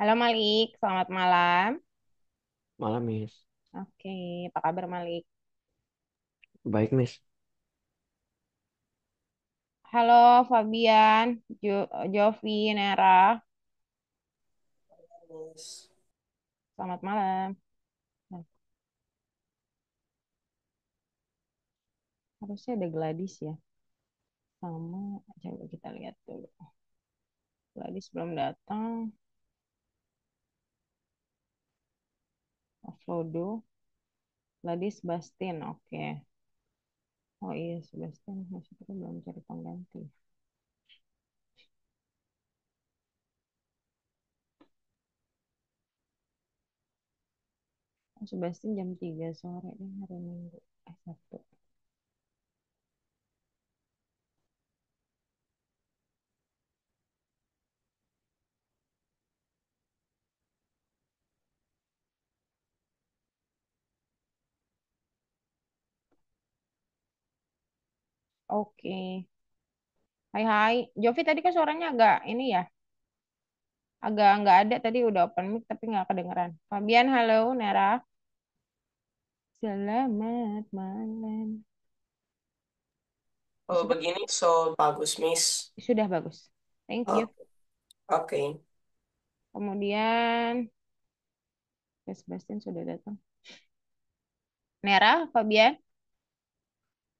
Halo Malik, selamat malam. Malam, Miss. Oke, apa kabar Malik? Baik, Miss. Halo Fabian, Jovi, Nera, Miss. selamat malam. Nah, harusnya ada Gladys ya, sama coba kita lihat dulu. Gladys belum datang. Frodo, Gladys, Bastin, oke. Oh iya, Sebastian masih kita belum cari pengganti. Oh, Sebastian jam 3 sore deh hari Minggu. Sabtu. Oke. Hai hai, Jovi tadi kan suaranya agak ini ya, agak nggak ada tadi udah open mic tapi nggak kedengeran. Fabian, halo, Nera. Selamat malam. Oh, Sudah, begini so bagus, Miss. sudah bagus. Thank you. Oh, oke. Kemudian, Sebastian sudah datang. Nera, Fabian.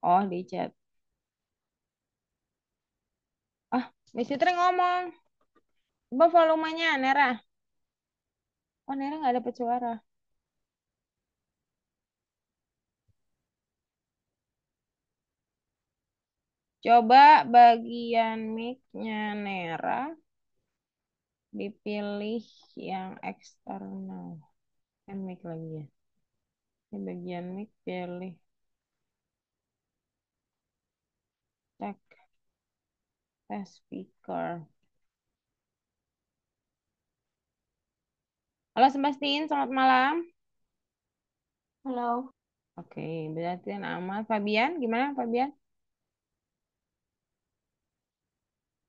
Oh, di chat. Ah, Miss Fitri ngomong. Coba volumenya, Nera. Oh, Nera nggak dapet suara. Coba bagian mic-nya Nera dipilih yang eksternal. Mic lagi ya. Ini bagian mic pilih tag test speaker. Halo Sebastian, selamat malam. Halo. Oke, berarti nama Fabian. Gimana Fabian?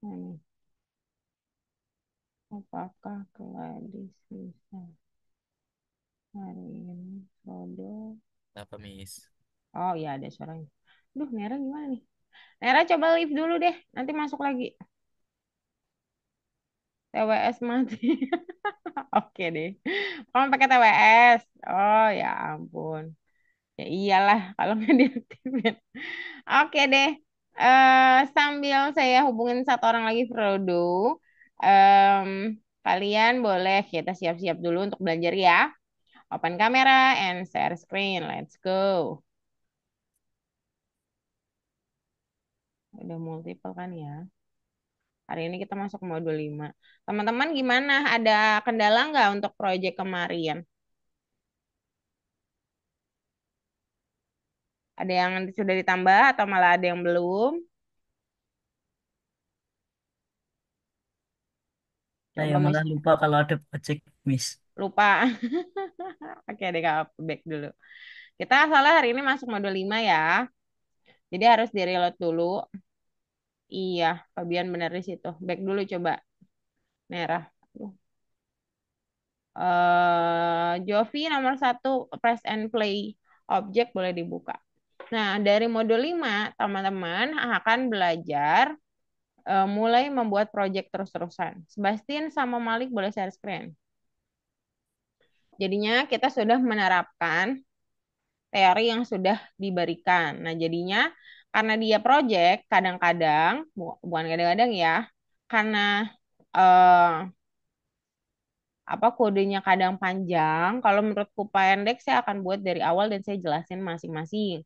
Hmm, apakah Gladys bisa hari ini? Rodo. Apa, Miss? Oh iya ada suaranya. Duh, Nera gimana nih? Nera coba leave dulu deh. Nanti masuk lagi. TWS mati. Oke deh. Kamu pakai TWS. Oh ya ampun. Ya iyalah kalau nggak diaktifin. Oke deh. Sambil saya hubungin satu orang lagi, Frodo. em, Kalian boleh kita siap-siap dulu untuk belajar ya. Open camera and share screen. Let's go. Udah multiple kan ya. Hari ini kita masuk ke modul 5. Teman-teman gimana? Ada kendala nggak untuk proyek kemarin? Ada yang sudah ditambah atau malah ada yang belum? Saya Coba Miss malah lupa kalau ada project, Miss. lupa. Oke deh, Kak, back dulu. Kita salah hari ini masuk modul 5 ya. Jadi harus di-reload dulu. Iya, Fabian benar di situ. Back dulu coba. Merah. Jovi nomor satu, press and play. Objek boleh dibuka. Nah, dari modul 5, teman-teman akan belajar mulai membuat project terus-terusan. Sebastian sama Malik boleh share screen. Jadinya kita sudah menerapkan teori yang sudah diberikan. Nah, jadinya karena dia project, kadang-kadang, bukan kadang-kadang ya, karena eh, apa kodenya kadang panjang, kalau menurutku pendek saya akan buat dari awal dan saya jelasin masing-masing.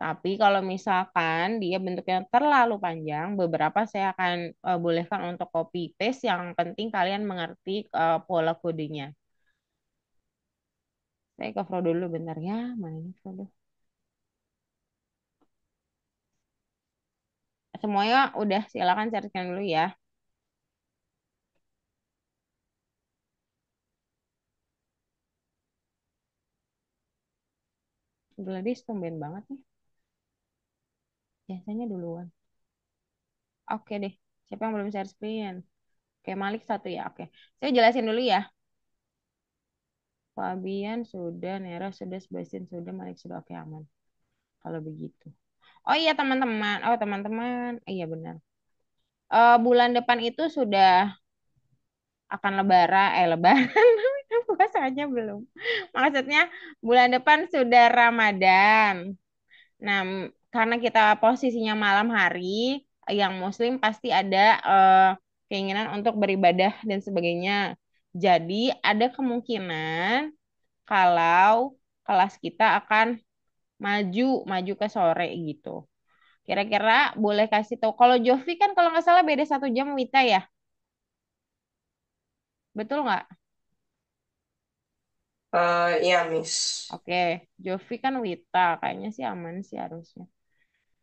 Tapi kalau misalkan dia bentuknya terlalu panjang, beberapa saya akan bolehkan untuk copy paste. Yang penting kalian mengerti pola kodenya. Saya ke Frodo dulu bentar ya. Mana ini Frodo? Semuanya udah silakan carikan dulu ya. Gladys tumben banget nih. Biasanya duluan. Oke deh. Siapa yang belum share screen? Oke, Malik satu ya. Oke. Saya jelasin dulu ya. Fabian sudah, Nera sudah, Sebastian sudah, Malik sudah. Oke, aman. Kalau begitu. Oh iya teman-teman. Oh teman-teman. Iya benar. Bulan depan itu sudah akan lebaran. Puasanya belum. Maksudnya bulan depan sudah Ramadan. Nah, karena kita posisinya malam hari, yang Muslim pasti ada keinginan untuk beribadah dan sebagainya. Jadi ada kemungkinan kalau kelas kita akan maju ke sore gitu. Kira-kira boleh kasih tahu. Kalau Jovi kan kalau nggak salah beda 1 jam Wita ya, betul nggak? Iya, Miss. Oke, Jovi kan Wita, kayaknya sih aman sih harusnya.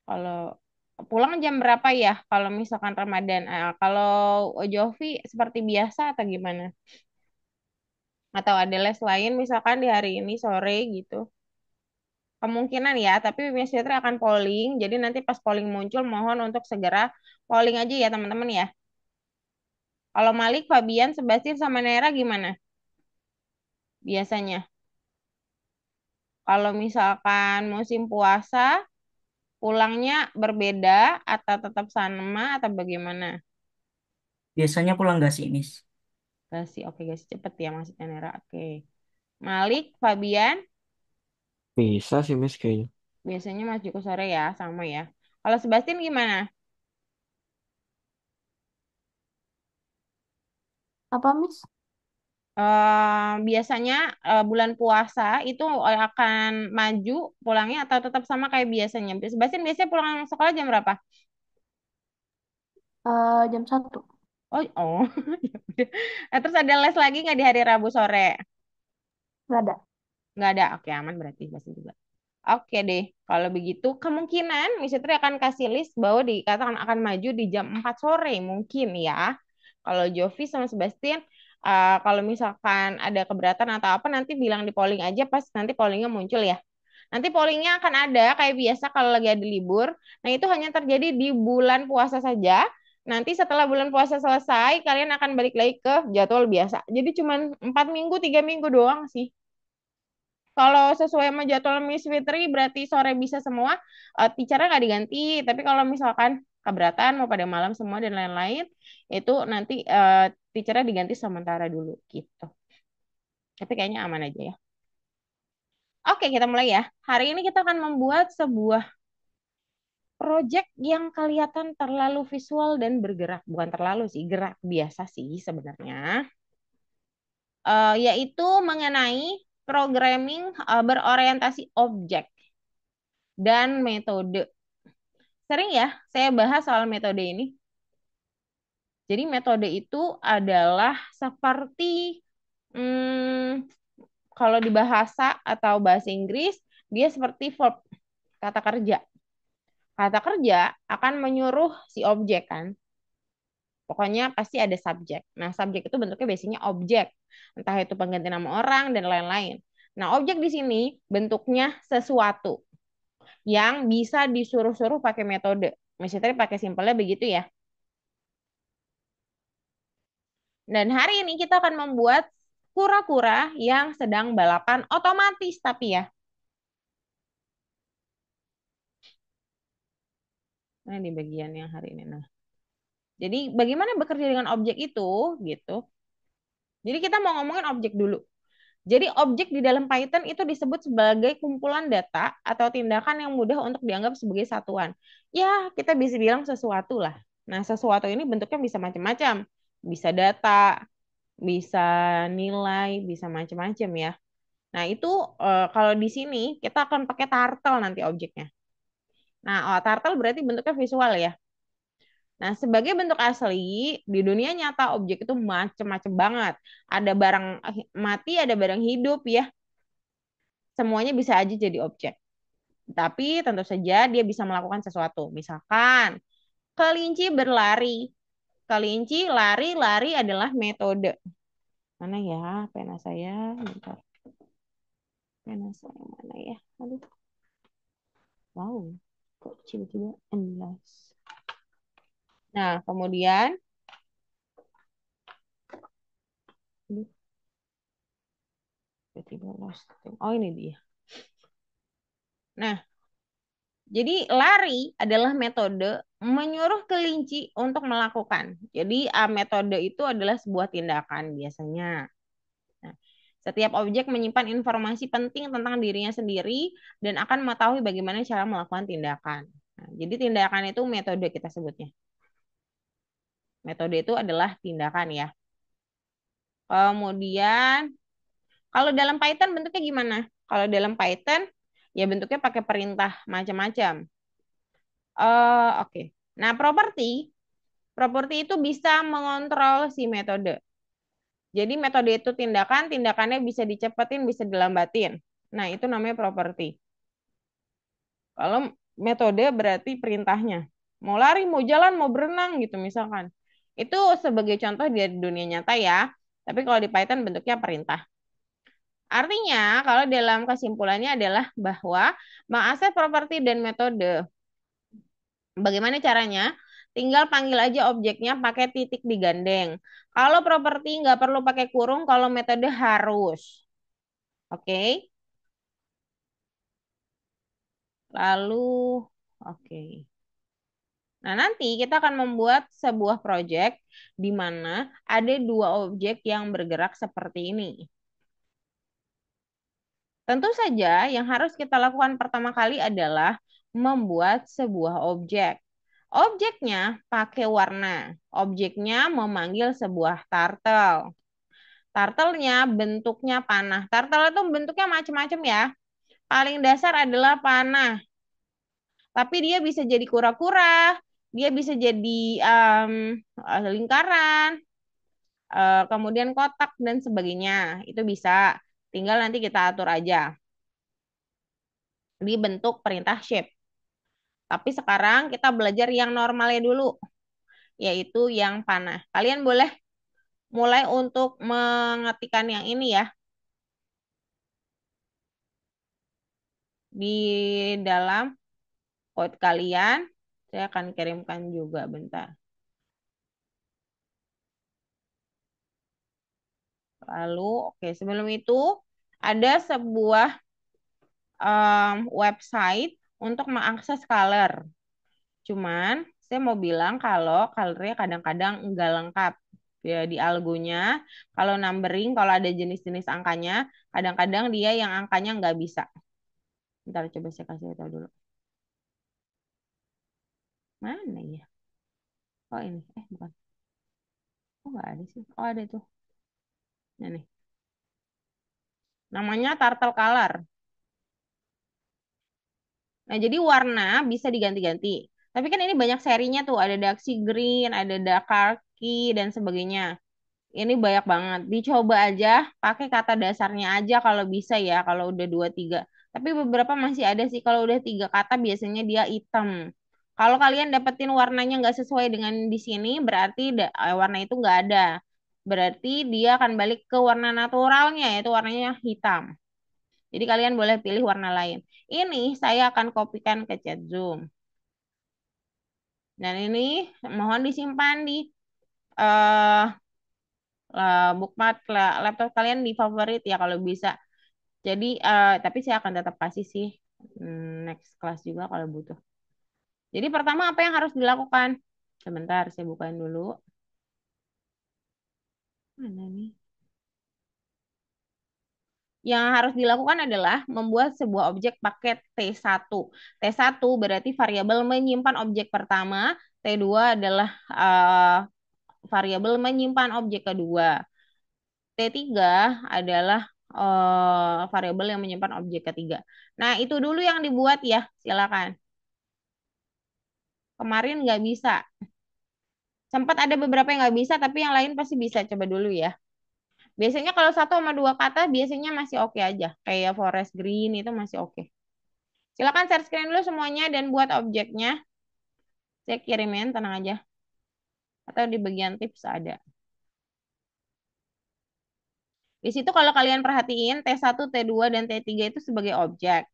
Kalau pulang jam berapa ya? Kalau misalkan Ramadan, kalau Jovi seperti biasa atau gimana? Atau ada les lain misalkan di hari ini sore gitu? Kemungkinan ya, tapi Miss Fitri akan polling. Jadi nanti pas polling muncul, mohon untuk segera polling aja ya teman-teman ya. Kalau Malik, Fabian, Sebastian, sama Nera gimana biasanya? Kalau misalkan musim puasa, pulangnya berbeda atau tetap sama atau bagaimana? Biasanya pulang gak sih, Miss? Gasi, oke gasi cepet ya maksudnya Nera. Oke. Malik, Fabian, Bisa sih, Miss, kayaknya. biasanya Mas Joko sore ya, sama ya. Kalau Sebastian gimana? Apa, Miss? Biasanya bulan puasa itu akan maju pulangnya atau tetap sama kayak biasanya? Sebastian biasanya pulang sekolah jam berapa? Jam 1. Oh, oh, ya udah. Terus ada les lagi nggak di hari Rabu sore? Nggak ada. Nggak ada. Oke, aman berarti Sebastian juga. Oke deh, kalau begitu kemungkinan Miss Fitri akan kasih list bahwa dikatakan akan maju di jam 4 sore mungkin ya. Kalau Jovi sama Sebastian, kalau misalkan ada keberatan atau apa nanti bilang di polling aja pas nanti pollingnya muncul ya. Nanti pollingnya akan ada kayak biasa kalau lagi ada libur. Nah itu hanya terjadi di bulan puasa saja. Nanti setelah bulan puasa selesai, kalian akan balik lagi ke jadwal biasa. Jadi cuma 4 minggu, 3 minggu doang sih. Kalau sesuai sama jadwal Miss Fitri berarti sore bisa semua, teachernya nggak diganti. Tapi kalau misalkan keberatan mau pada malam semua dan lain-lain, itu nanti teachernya diganti sementara dulu gitu. Tapi kayaknya aman aja ya. Oke, kita mulai ya. Hari ini kita akan membuat sebuah project yang kelihatan terlalu visual dan bergerak. Bukan terlalu sih, gerak biasa sih sebenarnya. Yaitu mengenai programming berorientasi objek dan metode. Sering ya saya bahas soal metode ini. Jadi metode itu adalah seperti hmm, kalau di bahasa atau bahasa Inggris dia seperti verb, kata kerja. Kata kerja akan menyuruh si objek kan. Pokoknya pasti ada subjek. Nah, subjek itu bentuknya biasanya objek. Entah itu pengganti nama orang dan lain-lain. Nah, objek di sini bentuknya sesuatu yang bisa disuruh-suruh pakai metode. Misalnya pakai simpelnya begitu ya. Dan hari ini kita akan membuat kura-kura yang sedang balapan otomatis tapi ya. Nah, di bagian yang hari ini. Nah, jadi bagaimana bekerja dengan objek itu gitu. Jadi kita mau ngomongin objek dulu. Jadi objek di dalam Python itu disebut sebagai kumpulan data atau tindakan yang mudah untuk dianggap sebagai satuan. Ya, kita bisa bilang sesuatu lah. Nah, sesuatu ini bentuknya bisa macam-macam. Bisa data, bisa nilai, bisa macam-macam ya. Nah, itu kalau di sini kita akan pakai turtle nanti objeknya. Nah, turtle berarti bentuknya visual ya. Nah, sebagai bentuk asli, di dunia nyata objek itu macam-macam banget. Ada barang mati, ada barang hidup ya. Semuanya bisa aja jadi objek. Tapi tentu saja dia bisa melakukan sesuatu. Misalkan, kelinci berlari. Kelinci lari-lari adalah metode. Mana ya pena saya? Bentar. Pena saya mana ya? Aduh. Wow, kok tiba-tiba endless. Nah, kemudian Tiba-tiba lost. Oh, ini dia. Nah, jadi lari adalah metode menyuruh kelinci untuk melakukan. Jadi metode itu adalah sebuah tindakan biasanya. Nah, setiap objek menyimpan informasi penting tentang dirinya sendiri dan akan mengetahui bagaimana cara melakukan tindakan. Nah, jadi tindakan itu metode kita sebutnya. Metode itu adalah tindakan ya. Kemudian kalau dalam Python bentuknya gimana? Kalau dalam Python ya bentuknya pakai perintah macam-macam. Oke. Nah, properti itu bisa mengontrol si metode. Jadi metode itu tindakan, tindakannya bisa dicepetin, bisa dilambatin. Nah, itu namanya properti. Kalau metode berarti perintahnya. Mau lari, mau jalan, mau berenang gitu misalkan. Itu sebagai contoh di dunia nyata ya. Tapi kalau di Python bentuknya perintah. Artinya, kalau dalam kesimpulannya adalah bahwa mengakses properti dan metode. Bagaimana caranya? Tinggal panggil aja objeknya pakai titik digandeng. Kalau properti nggak perlu pakai kurung, kalau metode harus. Oke? Lalu, oke. Nah, nanti kita akan membuat sebuah project di mana ada dua objek yang bergerak seperti ini. Tentu saja yang harus kita lakukan pertama kali adalah membuat sebuah objek. Objeknya pakai warna. Objeknya memanggil sebuah turtle. Turtle-nya bentuknya panah. Turtle itu bentuknya macam-macam ya. Paling dasar adalah panah. Tapi dia bisa jadi kura-kura, dia bisa jadi lingkaran, kemudian kotak dan sebagainya. Itu bisa. Tinggal nanti kita atur aja di bentuk perintah shape. Tapi sekarang kita belajar yang normalnya dulu, yaitu yang panah. Kalian boleh mulai untuk mengetikkan yang ini ya di dalam code kalian. Saya akan kirimkan juga bentar. Lalu, oke, sebelum itu ada sebuah website untuk mengakses color. Cuman saya mau bilang kalau colornya kadang-kadang enggak lengkap. Ya, di algonya, kalau numbering, kalau ada jenis-jenis angkanya, kadang-kadang dia yang angkanya nggak bisa. Ntar coba saya kasih tahu dulu. Mana ya? Oh ini, bukan. Oh nggak ada sih. Oh ada tuh. Nah, nih. Namanya turtle color. Nah, jadi warna bisa diganti-ganti. Tapi kan ini banyak serinya tuh. Ada Darksea Green, ada Dark Khaki, dan sebagainya. Ini banyak banget. Dicoba aja, pakai kata dasarnya aja kalau bisa ya. Kalau udah 2, 3. Tapi beberapa masih ada sih. Kalau udah 3 kata biasanya dia hitam. Kalau kalian dapetin warnanya nggak sesuai dengan di sini, berarti warna itu nggak ada. Berarti dia akan balik ke warna naturalnya, yaitu warnanya hitam. Jadi kalian boleh pilih warna lain. Ini saya akan kopikan ke chat Zoom. Dan ini mohon disimpan di eh bookmark laptop kalian di favorit ya kalau bisa. Jadi tapi saya akan tetap kasih sih next class juga kalau butuh. Jadi pertama apa yang harus dilakukan? Sebentar saya bukain dulu. Mana nih? Yang harus dilakukan adalah membuat sebuah objek paket T1. T1 berarti variabel menyimpan objek pertama, T2 adalah variabel menyimpan objek kedua. T3 adalah variabel yang menyimpan objek ketiga. Nah, itu dulu yang dibuat ya, silakan. Kemarin nggak bisa. Sempat ada beberapa yang nggak bisa, tapi yang lain pasti bisa. Coba dulu ya. Biasanya kalau 1 sama 2 kata biasanya masih oke aja. Kayak forest green itu masih oke. Silakan share screen dulu semuanya dan buat objeknya. Saya kirimin, tenang aja. Atau di bagian tips ada. Di situ kalau kalian perhatiin T1, T2, dan T3 itu sebagai objek.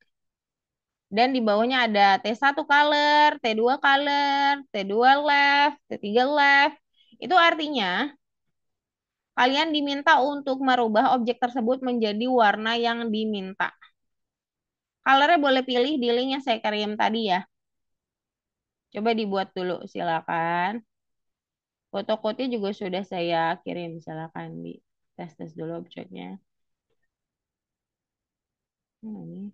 Dan di bawahnya ada T1 color, T2 color, T2 left, T3 left. Itu artinya kalian diminta untuk merubah objek tersebut menjadi warna yang diminta. Colornya boleh pilih di link yang saya kirim tadi ya. Coba dibuat dulu, silakan. Foto code-nya juga sudah saya kirim, silakan di tes dulu objeknya. Ini.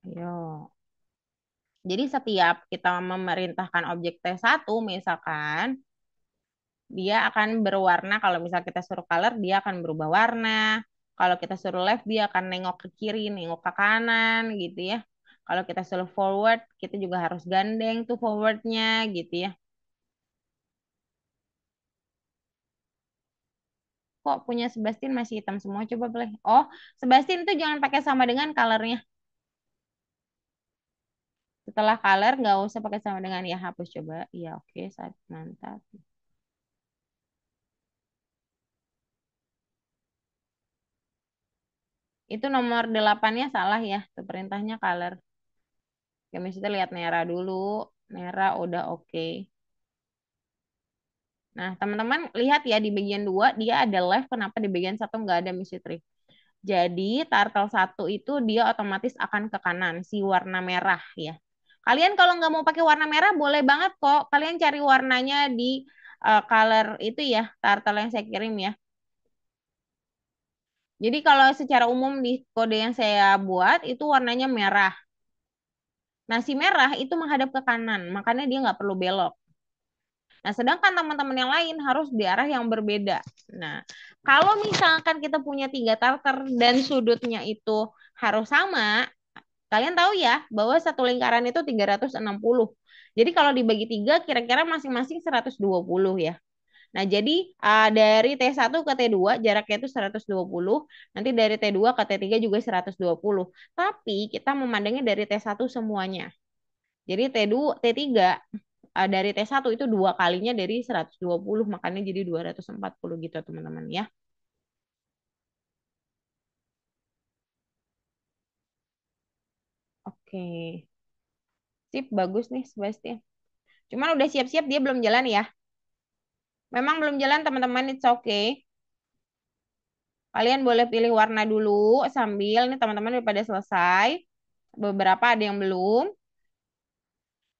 Ayo. Jadi setiap kita memerintahkan objek T1, misalkan, dia akan berwarna. Kalau misal kita suruh color, dia akan berubah warna. Kalau kita suruh left, dia akan nengok ke kiri, nengok ke kanan, gitu ya. Kalau kita suruh forward, kita juga harus gandeng tuh forwardnya, gitu ya. Kok punya Sebastian masih hitam semua? Coba boleh. Oh, Sebastian itu jangan pakai sama dengan colornya. Setelah color, nggak usah pakai sama dengan ya, hapus coba. Iya, oke, mantap. Itu nomor 8-nya salah ya. Itu perintahnya color. Oke, kita lihat Nera dulu. Nera udah oke. Nah, teman-teman lihat ya di bagian 2 dia ada left. Kenapa di bagian satu nggak ada Miss Fitri? Jadi turtle satu itu dia otomatis akan ke kanan. Si warna merah ya. Kalian kalau nggak mau pakai warna merah boleh banget kok. Kalian cari warnanya di color itu ya. Turtle yang saya kirim ya. Jadi kalau secara umum di kode yang saya buat itu warnanya merah. Nah, si merah itu menghadap ke kanan, makanya dia nggak perlu belok. Nah, sedangkan teman-teman yang lain harus di arah yang berbeda. Nah, kalau misalkan kita punya 3 starter dan sudutnya itu harus sama, kalian tahu ya bahwa satu lingkaran itu 360. Jadi kalau dibagi 3, kira-kira masing-masing 120 ya. Nah, jadi dari T1 ke T2 jaraknya itu 120, nanti dari T2 ke T3 juga 120. Tapi kita memandangnya dari T1 semuanya. Jadi T2, T3 dari T1 itu 2 kalinya dari 120, makanya jadi 240 gitu teman-teman ya. Oke. Sip, bagus nih Sebastian. Cuman udah siap-siap dia belum jalan ya. Memang belum jalan teman-teman, it's okay. Kalian boleh pilih warna dulu sambil nih teman-teman udah pada selesai. Beberapa ada yang belum.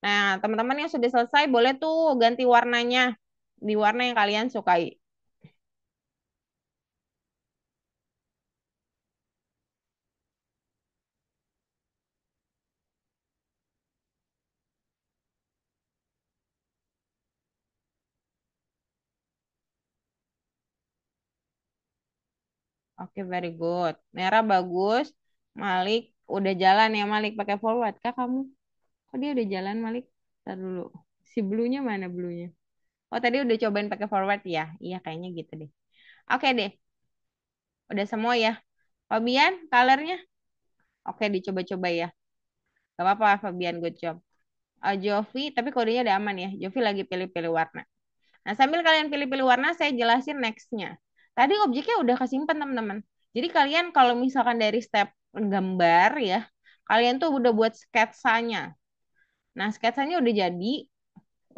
Nah, teman-teman yang sudah selesai boleh tuh ganti warnanya di warna yang kalian sukai. Oke, very good. Merah bagus. Malik udah jalan ya Malik pakai forward. Kak kamu? Kok dia udah jalan Malik? Ntar dulu. Si bluenya mana bluenya? Oh tadi udah cobain pakai forward ya? Iya kayaknya gitu deh. Oke deh. Udah semua ya. Fabian, colornya? Oke dicoba-coba ya. Gak apa-apa Fabian, good job. Jovi, tapi kodenya udah aman ya. Jovi lagi pilih-pilih warna. Nah, sambil kalian pilih-pilih warna, saya jelasin next-nya. Tadi objeknya udah kesimpan, teman-teman. Jadi kalian kalau misalkan dari step gambar ya, kalian tuh udah buat sketsanya. Nah, sketsanya udah jadi,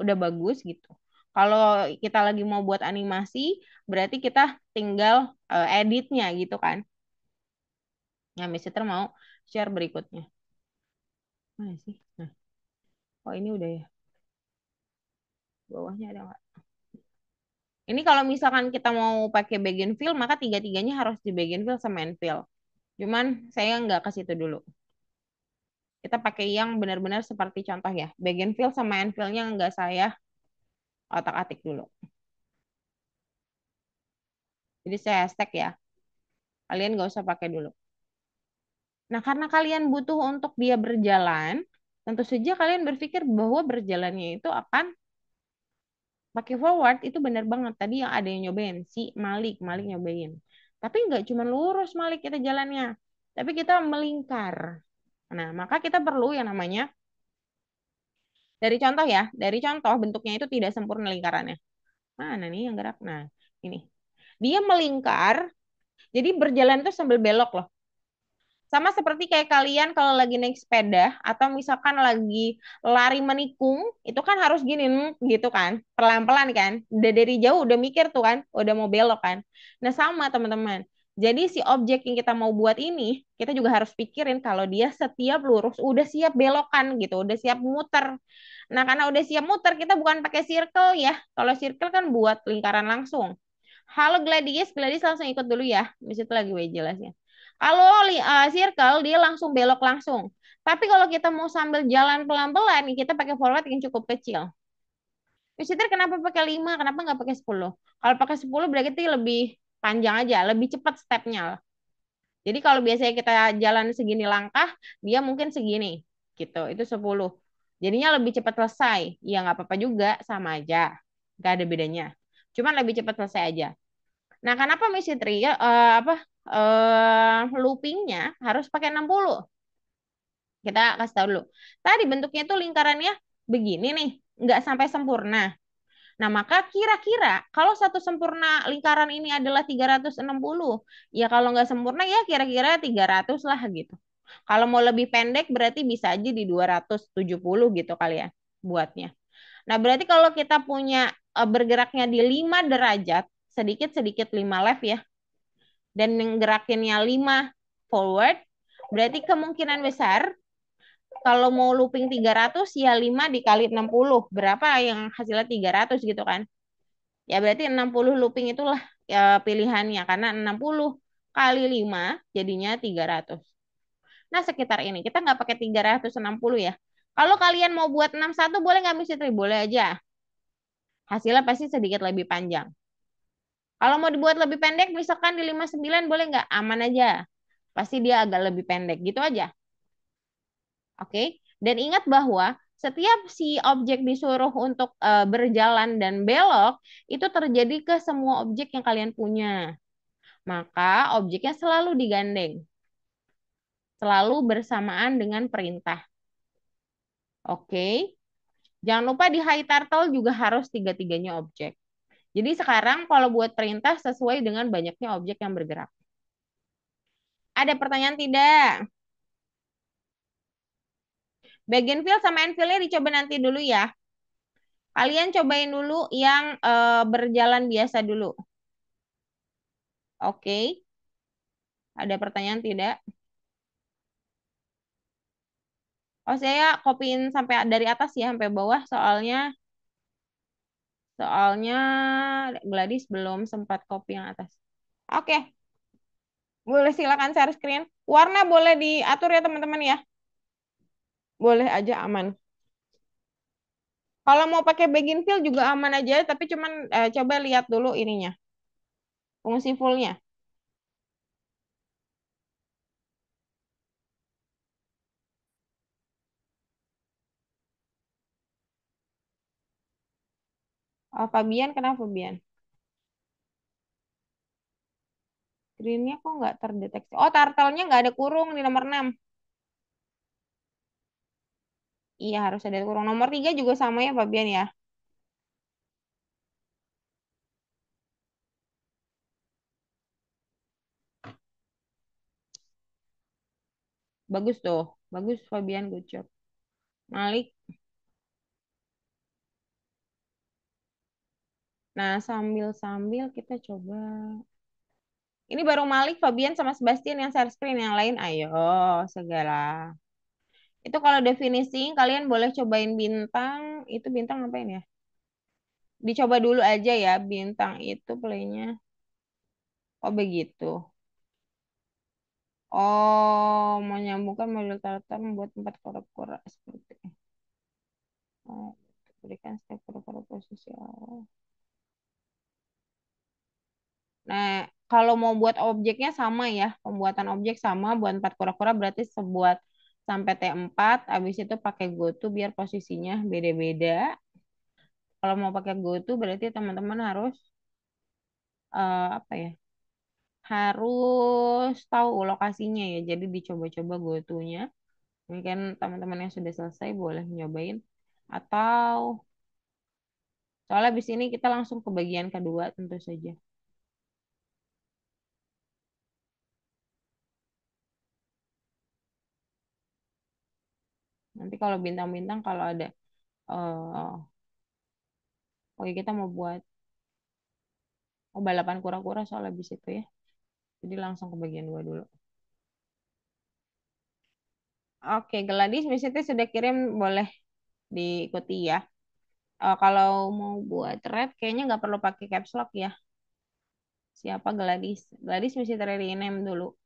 udah bagus gitu. Kalau kita lagi mau buat animasi, berarti kita tinggal editnya gitu kan. Nah, Miss Citra mau share berikutnya. Mana sih? Nah, oh ini udah ya. Bawahnya ada nggak? Ini kalau misalkan kita mau pakai bagian fill, maka tiga-tiganya harus di bagian fill sama end fill. Cuman saya nggak ke situ dulu. Kita pakai yang benar-benar seperti contoh ya. Bagian fill sama end fill-nya nggak saya otak-atik dulu. Jadi saya hashtag ya. Kalian nggak usah pakai dulu. Nah, karena kalian butuh untuk dia berjalan, tentu saja kalian berpikir bahwa berjalannya itu akan pakai forward. Itu benar banget. Tadi yang ada yang nyobain, si Malik nyobain. Tapi nggak cuma lurus Malik kita jalannya. Tapi kita melingkar. Nah, maka kita perlu yang namanya, dari contoh ya, dari contoh bentuknya itu tidak sempurna lingkarannya. Mana nih yang gerak? Nah, ini. Dia melingkar, jadi berjalan itu sambil belok loh. Sama seperti kayak kalian kalau lagi naik sepeda atau misalkan lagi lari menikung, itu kan harus gini gitu kan, pelan-pelan kan. Udah dari jauh udah mikir tuh kan, udah mau belok kan. Nah, sama teman-teman. Jadi si objek yang kita mau buat ini, kita juga harus pikirin kalau dia setiap lurus udah siap belokan gitu, udah siap muter. Nah, karena udah siap muter, kita bukan pakai circle ya. Kalau circle kan buat lingkaran langsung. Halo Gladys, Gladys langsung ikut dulu ya. Di situ lagi gue jelasnya. Kalau circle dia langsung belok langsung. Tapi kalau kita mau sambil jalan pelan-pelan, kita pakai forward yang cukup kecil. Visitor kenapa pakai 5? Kenapa nggak pakai 10? Kalau pakai 10 berarti lebih panjang aja, lebih cepat stepnya. Jadi kalau biasanya kita jalan segini langkah, dia mungkin segini gitu. Itu 10. Jadinya lebih cepat selesai. Ya nggak apa-apa juga, sama aja. Nggak ada bedanya. Cuman lebih cepat selesai aja. Nah, kenapa misi tri apa loopingnya harus pakai 60? Kita kasih tahu dulu. Tadi bentuknya itu lingkarannya begini nih, nggak sampai sempurna. Nah, maka kira-kira kalau satu sempurna lingkaran ini adalah 360, ya kalau nggak sempurna ya kira-kira 300 lah gitu. Kalau mau lebih pendek berarti bisa aja di 270 gitu kali ya buatnya. Nah, berarti kalau kita punya bergeraknya di 5 derajat, sedikit-sedikit 5 left ya, dan yang gerakinnya 5 forward, berarti kemungkinan besar kalau mau looping 300 ya 5 dikali 60. Berapa yang hasilnya 300 gitu kan. Ya berarti 60 looping itulah ya pilihannya. Karena 60 kali 5 jadinya 300. Nah sekitar ini. Kita nggak pakai 360 ya. Kalau kalian mau buat 61 boleh nggak Miss Fitri? Boleh aja. Hasilnya pasti sedikit lebih panjang. Kalau mau dibuat lebih pendek, misalkan di 59 boleh nggak? Aman aja. Pasti dia agak lebih pendek. Gitu aja. Oke. Dan ingat bahwa setiap si objek disuruh untuk berjalan dan belok, itu terjadi ke semua objek yang kalian punya. Maka objeknya selalu digandeng. Selalu bersamaan dengan perintah. Oke. Jangan lupa di high turtle juga harus tiga-tiganya objek. Jadi sekarang kalau buat perintah sesuai dengan banyaknya objek yang bergerak. Ada pertanyaan tidak? Bagian fill sama end fill-nya dicoba nanti dulu ya. Kalian cobain dulu yang berjalan biasa dulu. Oke. Ada pertanyaan tidak? Oh, saya kopiin sampai dari atas ya, sampai bawah. Soalnya Gladys belum sempat copy yang atas. Oke, boleh silakan share screen. Warna boleh diatur ya teman-teman ya. Boleh aja aman. Kalau mau pakai begin fill juga aman aja, tapi cuman coba lihat dulu ininya. Fungsi fullnya. Oh, Fabian, kenapa Fabian? Screen-nya kok nggak terdeteksi? Oh, turtle-nya nggak ada kurung di nomor 6. Iya, harus ada kurung. Nomor 3 juga sama ya, Fabian ya. Bagus tuh. Bagus Fabian, good job. Malik. Nah, sambil-sambil kita coba. Ini baru Malik, Fabian, sama Sebastian yang share screen. Yang lain, ayo, segala. Itu kalau definisi, kalian boleh cobain bintang. Itu bintang ngapain ya? Dicoba dulu aja ya, bintang itu playnya. Oh, begitu. Oh, menyambungkan model karakter membuat tempat kora-kora seperti oh, berikan setiap kora-kora posisi awal. Nah, kalau mau buat objeknya sama ya, pembuatan objek sama, buat 4 kura-kura berarti sebuat sampai T4, habis itu pakai GoTo biar posisinya beda-beda. Kalau mau pakai GoTo berarti teman-teman harus apa ya? Harus tahu lokasinya ya. Jadi dicoba-coba GoTo-nya. Mungkin teman-teman yang sudah selesai boleh nyobain atau soalnya habis ini kita langsung ke bagian kedua tentu saja. Nanti kalau bintang-bintang kalau ada oke kita mau buat balapan kura-kura soal habis itu ya. Jadi langsung ke bagian dua dulu. Oke, Gladys misalnya sudah kirim boleh diikuti ya. Kalau mau buat red kayaknya nggak perlu pakai caps lock ya. Siapa Gladys? Gladys mesti rename dulu.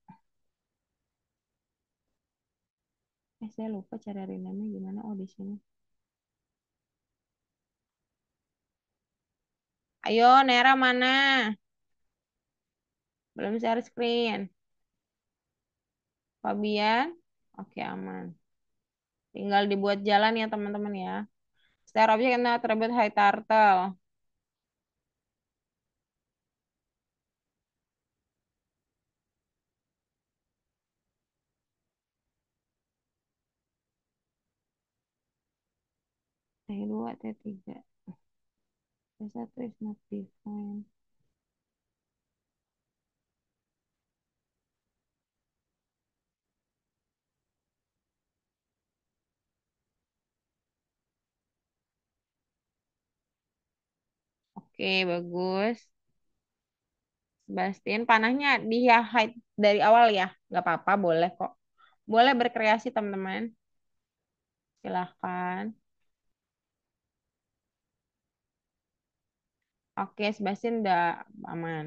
Saya lupa cara rename gimana. Oh di sini. Ayo Nera mana? Belum share screen. Fabian? Oke aman. Tinggal dibuat jalan ya teman-teman ya. Star object and attribute high turtle. T2, T3. T1 is not defined. Oke, bagus. Sebastian, panahnya di hide dari awal ya. Nggak apa-apa, boleh kok. Boleh berkreasi, teman-teman. Silahkan. Oke, Sebastian udah aman.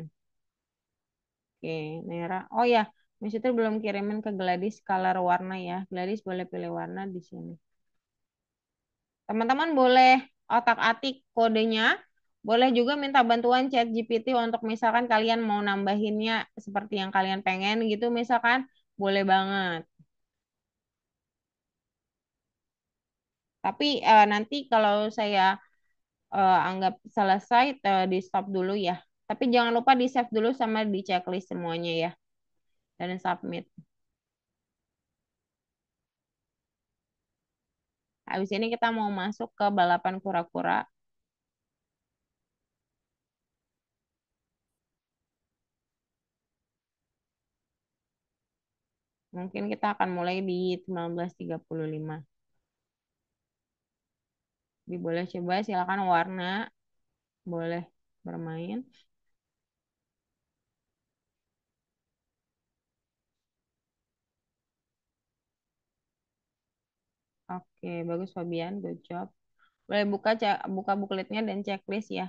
Oke, Nera. Oh ya, Miss itu belum kirimin ke Gladys color warna ya. Gladys boleh pilih warna di sini. Teman-teman boleh otak-atik kodenya. Boleh juga minta bantuan chat GPT untuk misalkan kalian mau nambahinnya seperti yang kalian pengen gitu misalkan. Boleh banget. Tapi nanti kalau saya anggap selesai, di stop dulu ya. Tapi jangan lupa di save dulu sama di checklist semuanya ya. Dan submit. Habis ini kita mau masuk ke balapan kura-kura. Mungkin kita akan mulai di 19.35. Jadi boleh coba silakan warna. Boleh bermain. Oke, bagus Fabian, good job. Boleh buka bookletnya dan checklist ya.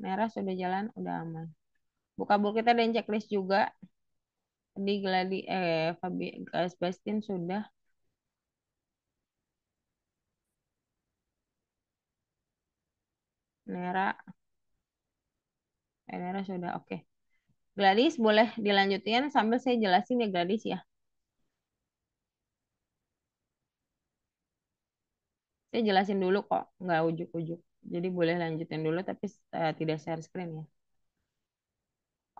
Merah sudah jalan, udah aman. Buka bookletnya dan checklist juga. Di Gladi Sebastian sudah. Nera, Nera sudah oke. Gladys boleh dilanjutin sambil saya jelasin ya Gladys ya. Saya jelasin dulu kok, nggak ujuk-ujuk. Jadi boleh lanjutin dulu tapi tidak share screen ya.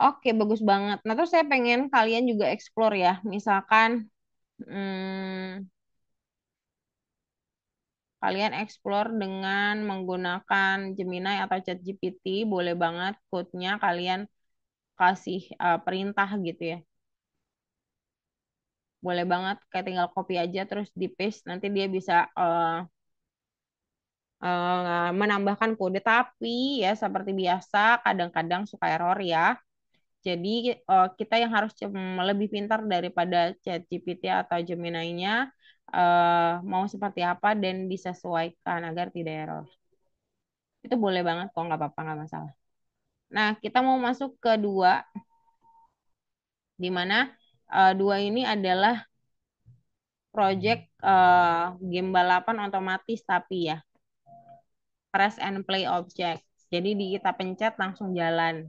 Oke, bagus banget. Nah, terus saya pengen kalian juga explore ya. Misalkan kalian explore dengan menggunakan Gemini atau ChatGPT, boleh banget code-nya kalian kasih perintah gitu ya. Boleh banget kayak tinggal copy aja terus di paste, nanti dia bisa menambahkan kode. Tapi ya seperti biasa kadang-kadang suka error ya. Jadi kita yang harus lebih pintar daripada ChatGPT atau Gemini-nya, mau seperti apa dan disesuaikan agar tidak error. Itu boleh banget kok, nggak apa-apa, nggak masalah. Nah, kita mau masuk ke dua, di mana dua ini adalah project game balapan otomatis tapi ya, press and play object. Jadi kita pencet langsung jalan.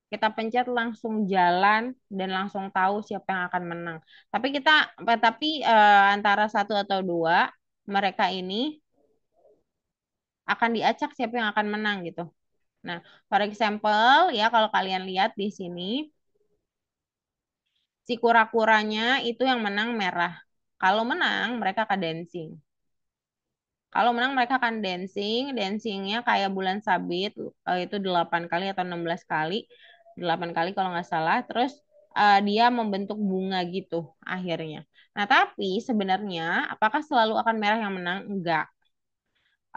Kita pencet langsung jalan dan langsung tahu siapa yang akan menang. Tapi antara satu atau dua mereka ini akan diacak siapa yang akan menang gitu. Nah, for example ya, kalau kalian lihat di sini si kura-kuranya itu yang menang merah. Kalau menang mereka akan dancing. Kalau menang mereka akan dancing, dancingnya kayak bulan sabit, itu 8 kali atau 16 kali, 8 kali kalau nggak salah. Terus dia membentuk bunga gitu akhirnya. Nah tapi sebenarnya apakah selalu akan merah yang menang? Enggak.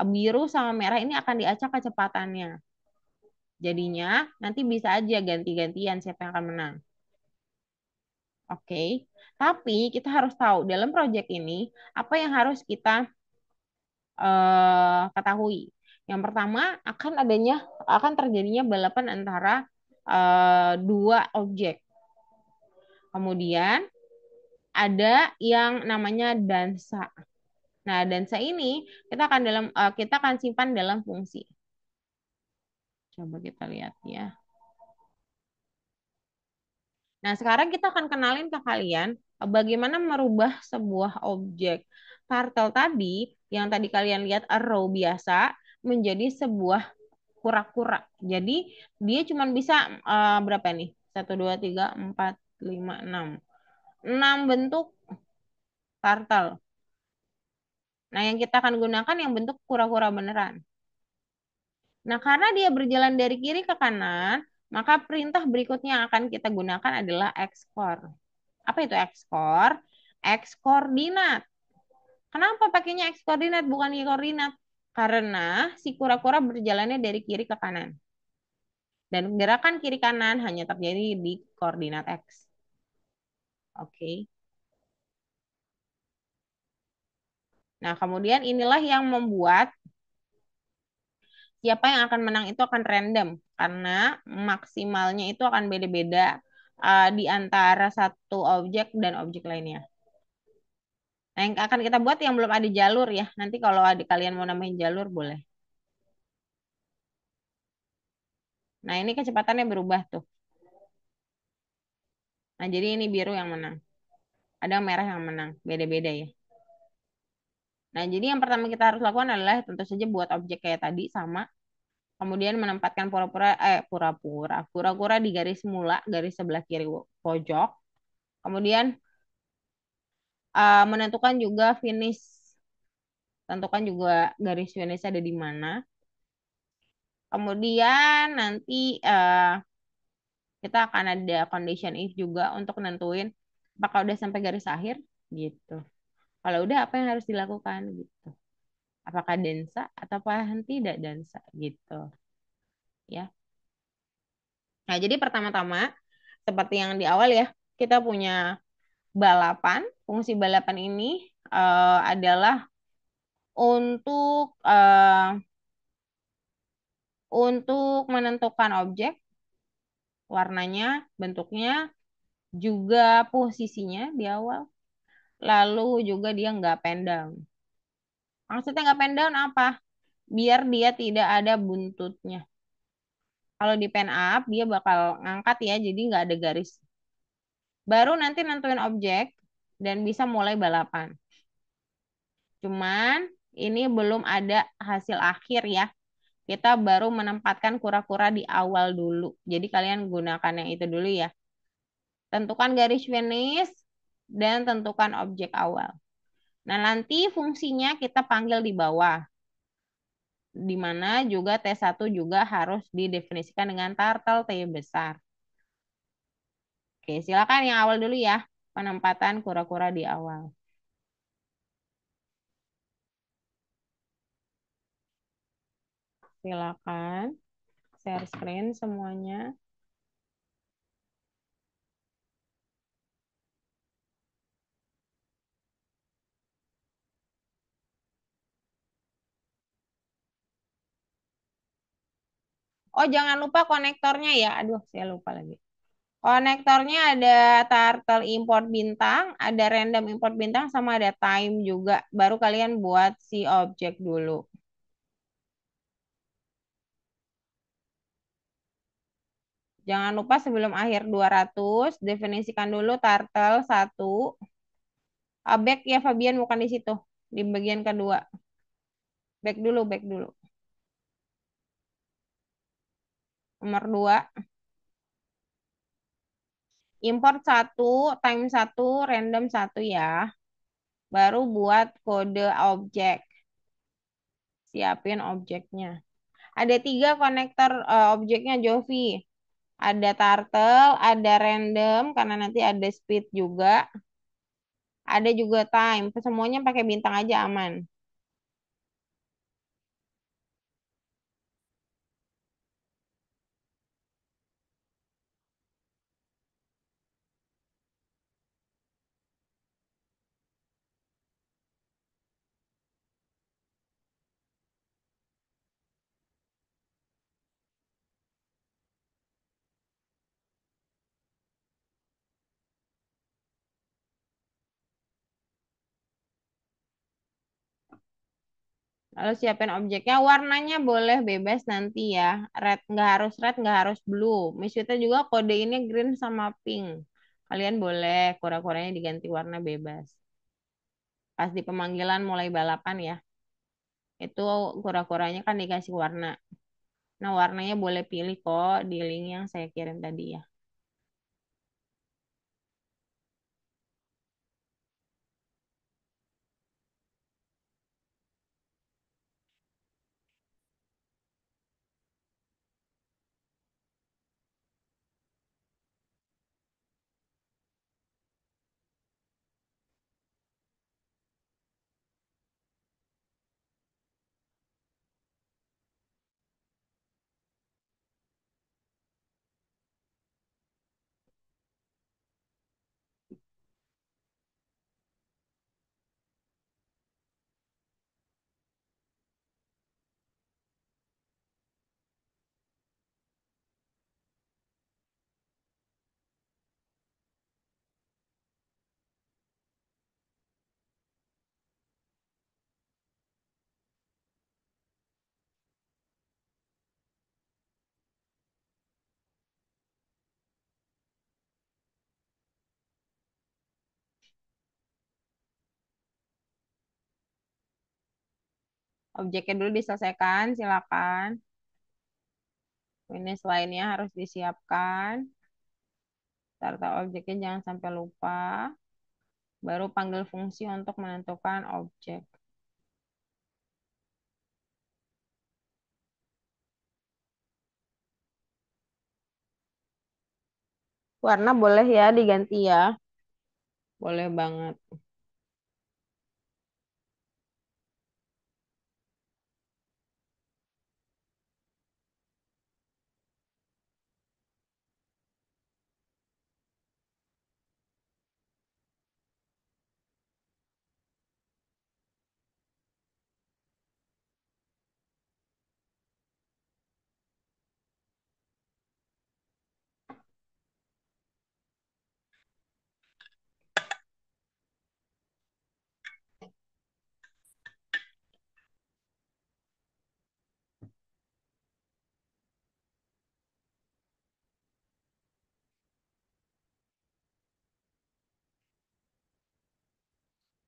Biru sama merah ini akan diacak kecepatannya. Jadinya nanti bisa aja ganti-gantian siapa yang akan menang. Oke. Tapi kita harus tahu dalam proyek ini apa yang harus kita ketahui. Yang pertama akan terjadinya balapan antara dua objek. Kemudian ada yang namanya dansa. Nah, dansa ini kita akan simpan dalam fungsi. Coba kita lihat ya. Nah, sekarang kita akan kenalin ke kalian bagaimana merubah sebuah objek turtle tadi yang tadi kalian lihat arrow biasa menjadi sebuah kura-kura. Jadi dia cuma bisa berapa nih? 1, 2, 3, 4, 5, 6. 6 bentuk turtle. Nah, yang kita akan gunakan yang bentuk kura-kura beneran. Nah, karena dia berjalan dari kiri ke kanan, maka perintah berikutnya yang akan kita gunakan adalah X-core. Apa itu X-core? X-koordinat. Kenapa pakainya X-koordinat bukan Y-koordinat? Karena si kura-kura berjalannya dari kiri ke kanan. Dan gerakan kiri kanan hanya terjadi di koordinat X. Oke. Nah, kemudian inilah yang membuat siapa yang akan menang itu akan random. Karena maksimalnya itu akan beda-beda di antara satu objek dan objek lainnya. Nah, yang akan kita buat yang belum ada jalur ya. Nanti kalau kalian mau nambahin jalur boleh. Nah, ini kecepatannya berubah tuh. Nah, jadi ini biru yang menang. Ada merah yang menang. Beda-beda ya. Nah, jadi yang pertama kita harus lakukan adalah tentu saja buat objek kayak tadi sama. Kemudian menempatkan pura-pura di garis mula, garis sebelah kiri pojok. Kemudian menentukan juga finish. Tentukan juga garis finish ada di mana. Kemudian nanti kita akan ada condition if juga untuk nentuin apakah udah sampai garis akhir gitu. Kalau udah apa yang harus dilakukan gitu. Apakah dansa atau tidak dansa gitu ya. Nah, jadi pertama-tama seperti yang di awal ya, kita punya balapan. Fungsi balapan ini adalah untuk untuk menentukan objek, warnanya, bentuknya, juga posisinya di awal. Lalu juga dia nggak pen down. Maksudnya nggak pen down apa? Biar dia tidak ada buntutnya. Kalau di pen up, dia bakal ngangkat ya, jadi nggak ada garis. Baru nanti nentuin objek dan bisa mulai balapan. Cuman ini belum ada hasil akhir ya. Kita baru menempatkan kura-kura di awal dulu. Jadi kalian gunakan yang itu dulu ya. Tentukan garis finish dan tentukan objek awal. Nah, nanti fungsinya kita panggil di bawah. Di mana juga T1 juga harus didefinisikan dengan turtle T besar. Oke, silakan yang awal dulu ya. Penempatan kura-kura di awal. Silakan share screen semuanya. Oh, jangan lupa konektornya ya. Aduh, saya lupa lagi. Konektornya ada turtle import bintang, ada random import bintang, sama ada time juga. Baru kalian buat si objek dulu. Jangan lupa sebelum akhir 200, definisikan dulu turtle 1. Back ya Fabian, bukan di situ. Di bagian kedua. Back dulu, back dulu. Nomor 2, import 1, time 1, random 1 ya. Baru buat kode objek. Siapin objeknya. Ada 3 konektor objeknya Jovi. Ada turtle, ada random, karena nanti ada speed juga. Ada juga time. Semuanya pakai bintang aja aman. Lalu siapin objeknya. Warnanya boleh bebas nanti ya. Red, nggak harus red, nggak harus blue. Misalnya juga kode ini green sama pink. Kalian boleh kura-kuranya diganti warna bebas. Pas di pemanggilan mulai balapan ya. Itu kura-kuranya kan dikasih warna. Nah, warnanya boleh pilih kok di link yang saya kirim tadi ya. Objeknya dulu diselesaikan, silakan. Finish lainnya harus disiapkan. Serta objeknya jangan sampai lupa. Baru panggil fungsi untuk menentukan objek. Warna boleh ya diganti ya. Boleh banget.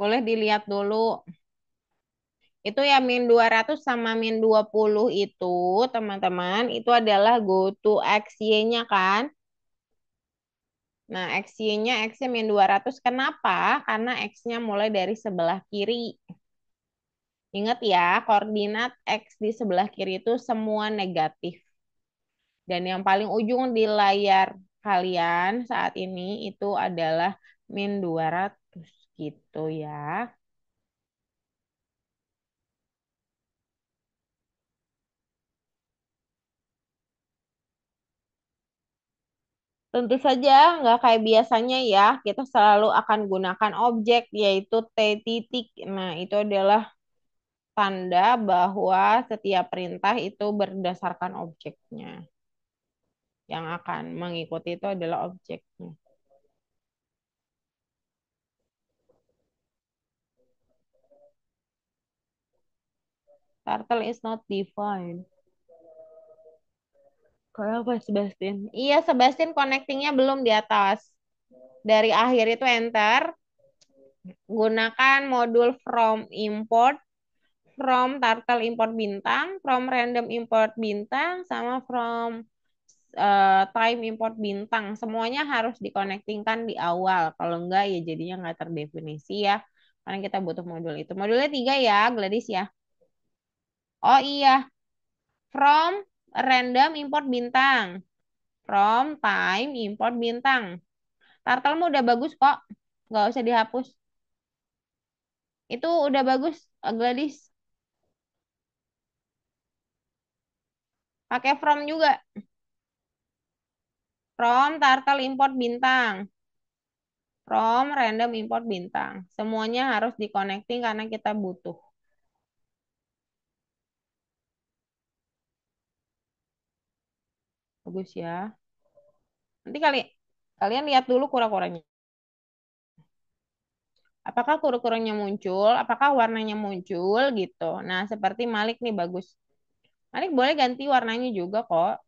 Boleh dilihat dulu. Itu ya min 200 sama min 20 itu, teman-teman, itu adalah go to XY-nya kan? Nah, XY-nya, X-nya min 200. Kenapa? Karena X-nya mulai dari sebelah kiri. Ingat ya, koordinat X di sebelah kiri itu semua negatif. Dan yang paling ujung di layar kalian saat ini itu adalah min 200 gitu ya. Tentu saja nggak kayak biasanya ya, kita selalu akan gunakan objek yaitu T titik. Nah, itu adalah tanda bahwa setiap perintah itu berdasarkan objeknya. Yang akan mengikuti itu adalah objeknya. Turtle is not defined. Kenapa Sebastian? Iya, Sebastian connectingnya belum di atas. Dari akhir itu enter. Gunakan modul from import, from turtle import bintang, from random import bintang, sama from time import bintang. Semuanya harus dikonektingkan di awal. Kalau enggak ya jadinya nggak terdefinisi ya. Karena kita butuh modul itu. Modulnya 3 ya, Gladys ya. Oh iya, from random import bintang. From time import bintang. Turtlemu udah bagus kok. Nggak usah dihapus. Itu udah bagus, Gladys. Pakai from juga. From turtle import bintang. From random import bintang. Semuanya harus di-connecting karena kita butuh. Bagus ya. Nanti kalian lihat dulu kura-kuranya. Apakah kura-kuranya muncul? Apakah warnanya muncul gitu. Nah, seperti Malik nih bagus. Malik boleh ganti warnanya juga kok.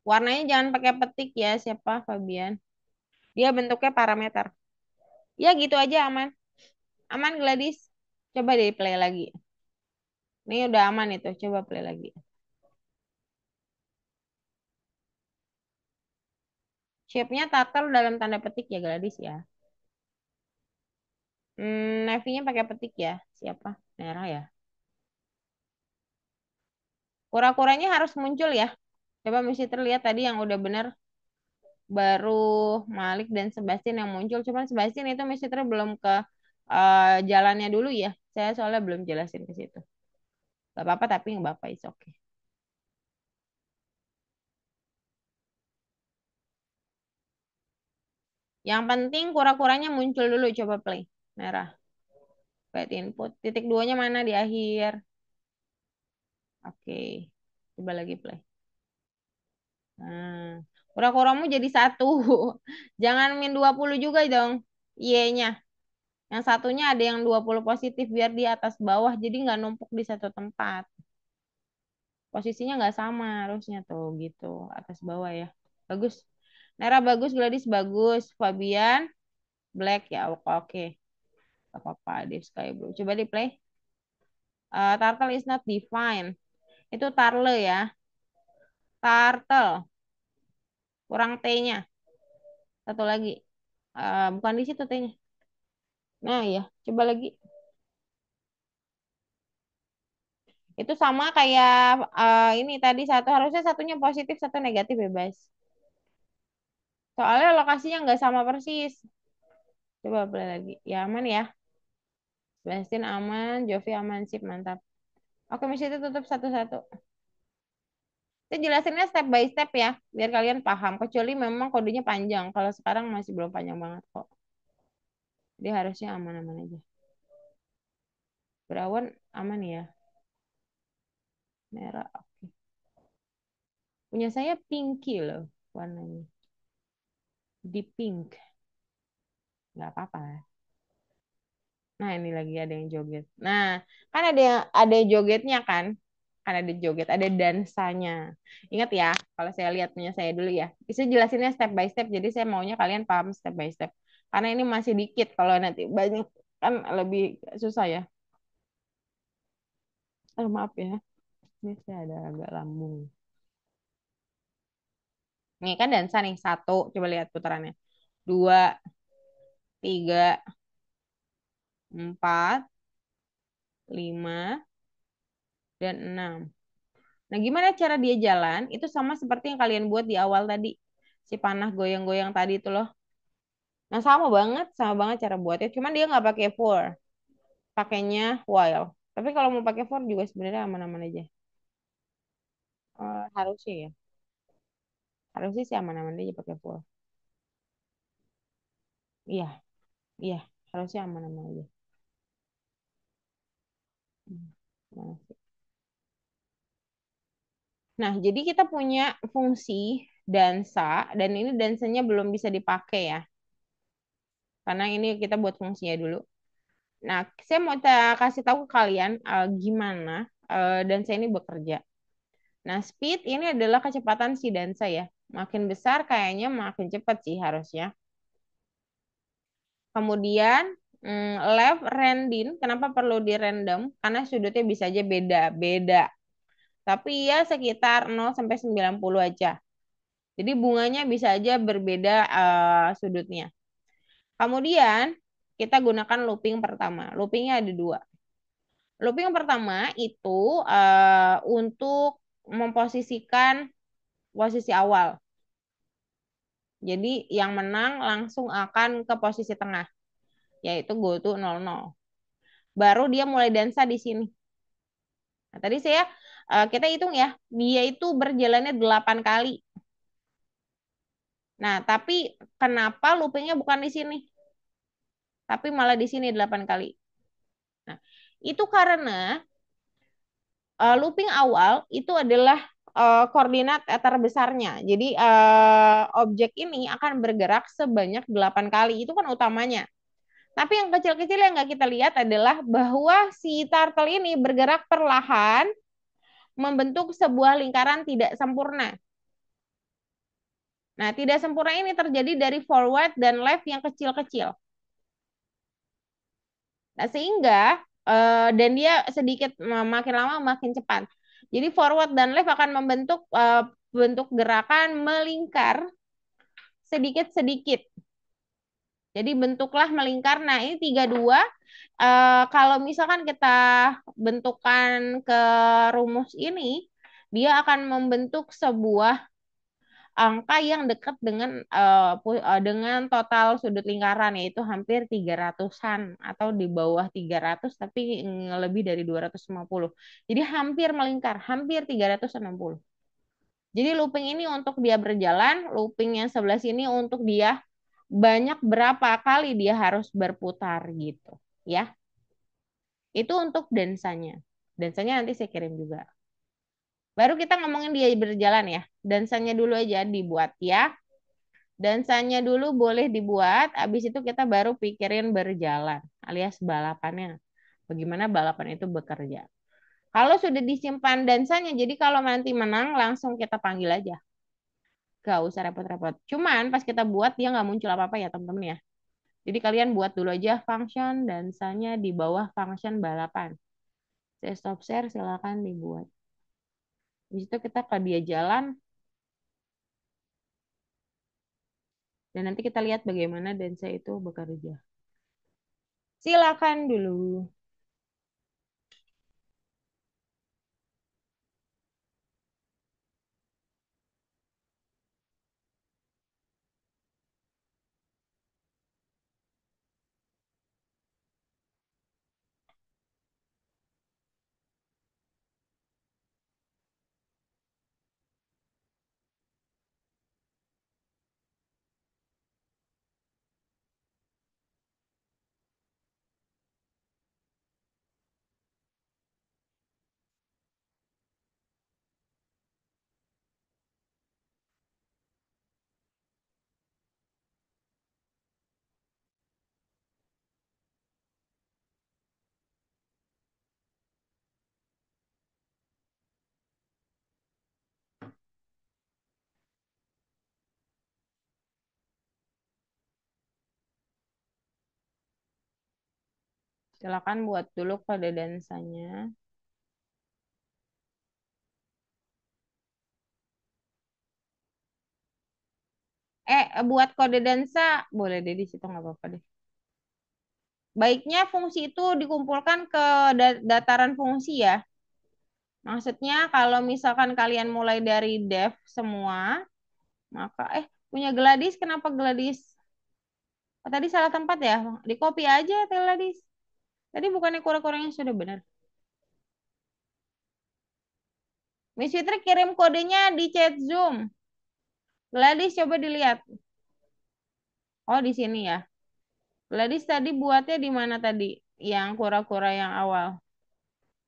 Warnanya jangan pakai petik ya, siapa Fabian. Dia bentuknya parameter. Ya gitu aja aman. Aman Gladys. Coba deh play lagi. Ini udah aman itu. Coba play lagi. Shape-nya turtle dalam tanda petik ya Gladys ya. Navy-nya pakai petik ya. Siapa? Merah ya. Kura-kuranya harus muncul ya. Coba mesti terlihat tadi yang udah bener. Baru Malik dan Sebastian yang muncul. Cuman Sebastian itu mesti belum ke jalannya dulu ya. Saya soalnya belum jelasin ke situ. Gak apa-apa tapi nggak apa-apa is okay. Yang penting kura-kuranya muncul dulu. Coba play. Merah. Wait input. Titik duanya mana di akhir? Oke. Coba lagi play. Nah, kura-kuramu jadi satu. Jangan min 20 juga dong. Y-nya. Yang satunya ada yang 20 positif biar di atas bawah. Jadi nggak numpuk di satu tempat. Posisinya nggak sama harusnya tuh gitu. Atas bawah ya. Bagus. Nera bagus, Gladys bagus. Fabian, black ya. Oke. Oke. Gak apa-apa. Deep Sky Blue. Coba di play. Turtle is not defined. Itu turtle ya. Turtle. Kurang T-nya. Satu lagi. Bukan di situ T-nya. Nah ya. Coba lagi. Itu sama kayak ini tadi satu. Harusnya satunya positif, satu negatif bebas. Soalnya lokasinya nggak sama persis. Coba play lagi. Ya aman ya. Sebastian aman. Jovi aman. Sip. Mantap. Oke. Misi itu tutup satu-satu. Saya jelasinnya step by step ya, biar kalian paham. Kecuali memang kodenya panjang. Kalau sekarang masih belum panjang banget kok. Jadi harusnya aman-aman aja. Berawan aman ya. Merah. Oke. Punya saya pinky loh warnanya. Di pink. Nggak apa-apa. Nah ini lagi ada yang joget. Nah kan ada jogetnya kan. Kan ada joget, ada dansanya. Ingat ya, kalau saya lihat punya saya dulu ya. Bisa jelasinnya step by step. Jadi saya maunya kalian paham step by step. Karena ini masih dikit. Kalau nanti banyak kan lebih susah ya. Maaf ya. Ini saya ada agak lambung. Nih kan dansa nih. Satu. Coba lihat putarannya. Dua. Tiga. Empat. Lima. Dan enam. Nah, gimana cara dia jalan? Itu sama seperti yang kalian buat di awal tadi. Si panah goyang-goyang tadi itu loh. Nah, sama banget cara buatnya. Cuman dia nggak pakai for, pakainya while. Tapi kalau mau pakai for juga sebenarnya aman-aman aja. Harusnya ya. Harusnya sih aman-aman aja pakai for. Iya, iya. Harusnya aman-aman aja. Hmm, mana sih? Nah, jadi kita punya fungsi dansa, dan ini dansanya belum bisa dipakai ya. Karena ini kita buat fungsinya dulu. Nah, saya mau kasih tahu ke kalian gimana dansa ini bekerja. Nah, speed ini adalah kecepatan si dansa ya. Makin besar kayaknya makin cepat sih harusnya. Kemudian left random, kenapa perlu di random? Karena sudutnya bisa aja beda-beda. Tapi ya sekitar 0 sampai 90 aja. Jadi bunganya bisa aja berbeda sudutnya. Kemudian kita gunakan looping pertama. Loopingnya ada dua. Looping pertama itu untuk memposisikan posisi awal. Jadi yang menang langsung akan ke posisi tengah, yaitu go to 00. Baru dia mulai dansa di sini. Nah, tadi kita hitung ya, dia itu berjalannya 8 kali. Nah, tapi kenapa loopingnya bukan di sini? Tapi malah di sini 8 kali. Nah, itu karena looping awal itu adalah koordinat terbesarnya. Jadi objek ini akan bergerak sebanyak 8 kali. Itu kan utamanya. Tapi yang kecil-kecil yang nggak kita lihat adalah bahwa si turtle ini bergerak perlahan membentuk sebuah lingkaran tidak sempurna. Nah, tidak sempurna ini terjadi dari forward dan left yang kecil-kecil. Nah, sehingga dan dia sedikit makin lama makin cepat. Jadi forward dan left akan membentuk bentuk gerakan melingkar sedikit-sedikit. Jadi bentuklah melingkar. Nah, ini 32. Kalau misalkan kita bentukan ke rumus ini, dia akan membentuk sebuah angka yang dekat dengan total sudut lingkaran, yaitu hampir 300-an atau di bawah 300 tapi lebih dari 250. Jadi hampir melingkar, hampir 360. Jadi looping ini untuk dia berjalan, looping yang sebelah sini untuk dia banyak berapa kali dia harus berputar gitu, ya. Itu untuk dansanya. Dansanya nanti saya kirim juga. Baru kita ngomongin dia berjalan ya. Dansanya dulu aja dibuat ya. Dansanya dulu boleh dibuat, habis itu kita baru pikirin berjalan, alias balapannya. Bagaimana balapan itu bekerja. Kalau sudah disimpan dansanya, jadi kalau nanti menang langsung kita panggil aja. Gak usah repot-repot. Cuman pas kita buat dia nggak muncul apa-apa ya teman-teman ya. Jadi kalian buat dulu aja function dansanya di bawah function balapan. Saya stop share, silakan dibuat. Habis itu kita ke dia jalan, dan nanti kita lihat bagaimana dansa itu bekerja. Silakan dulu. Silakan buat dulu kode dansanya. Buat kode dansa boleh deh di situ nggak apa-apa deh. Baiknya fungsi itu dikumpulkan ke dataran fungsi ya. Maksudnya kalau misalkan kalian mulai dari dev semua, maka punya Gladys, kenapa Gladys? Oh, tadi salah tempat ya? Di copy aja Gladys. Tadi bukannya kurang-kurang yang sudah benar. Miss Fitri kirim kodenya di chat Zoom. Gladys coba dilihat. Oh, di sini ya. Gladys tadi buatnya di mana tadi? Yang kura-kura yang awal.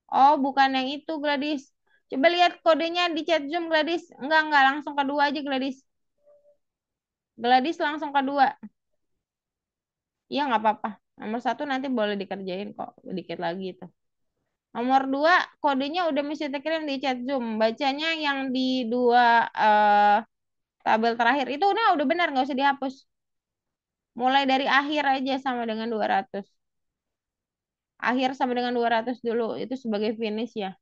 Oh, bukan yang itu Gladys. Coba lihat kodenya di chat Zoom Gladys. Enggak, langsung kedua aja Gladys. Gladys langsung kedua. Iya, nggak apa-apa. Nomor satu nanti boleh dikerjain kok. Dikit lagi itu. Nomor dua, kodenya udah mesti kirim di chat Zoom. Bacanya yang di dua tabel terakhir. Itu udah benar, nggak usah dihapus. Mulai dari akhir aja sama dengan 200. Akhir sama dengan 200 dulu. Itu sebagai finish ya.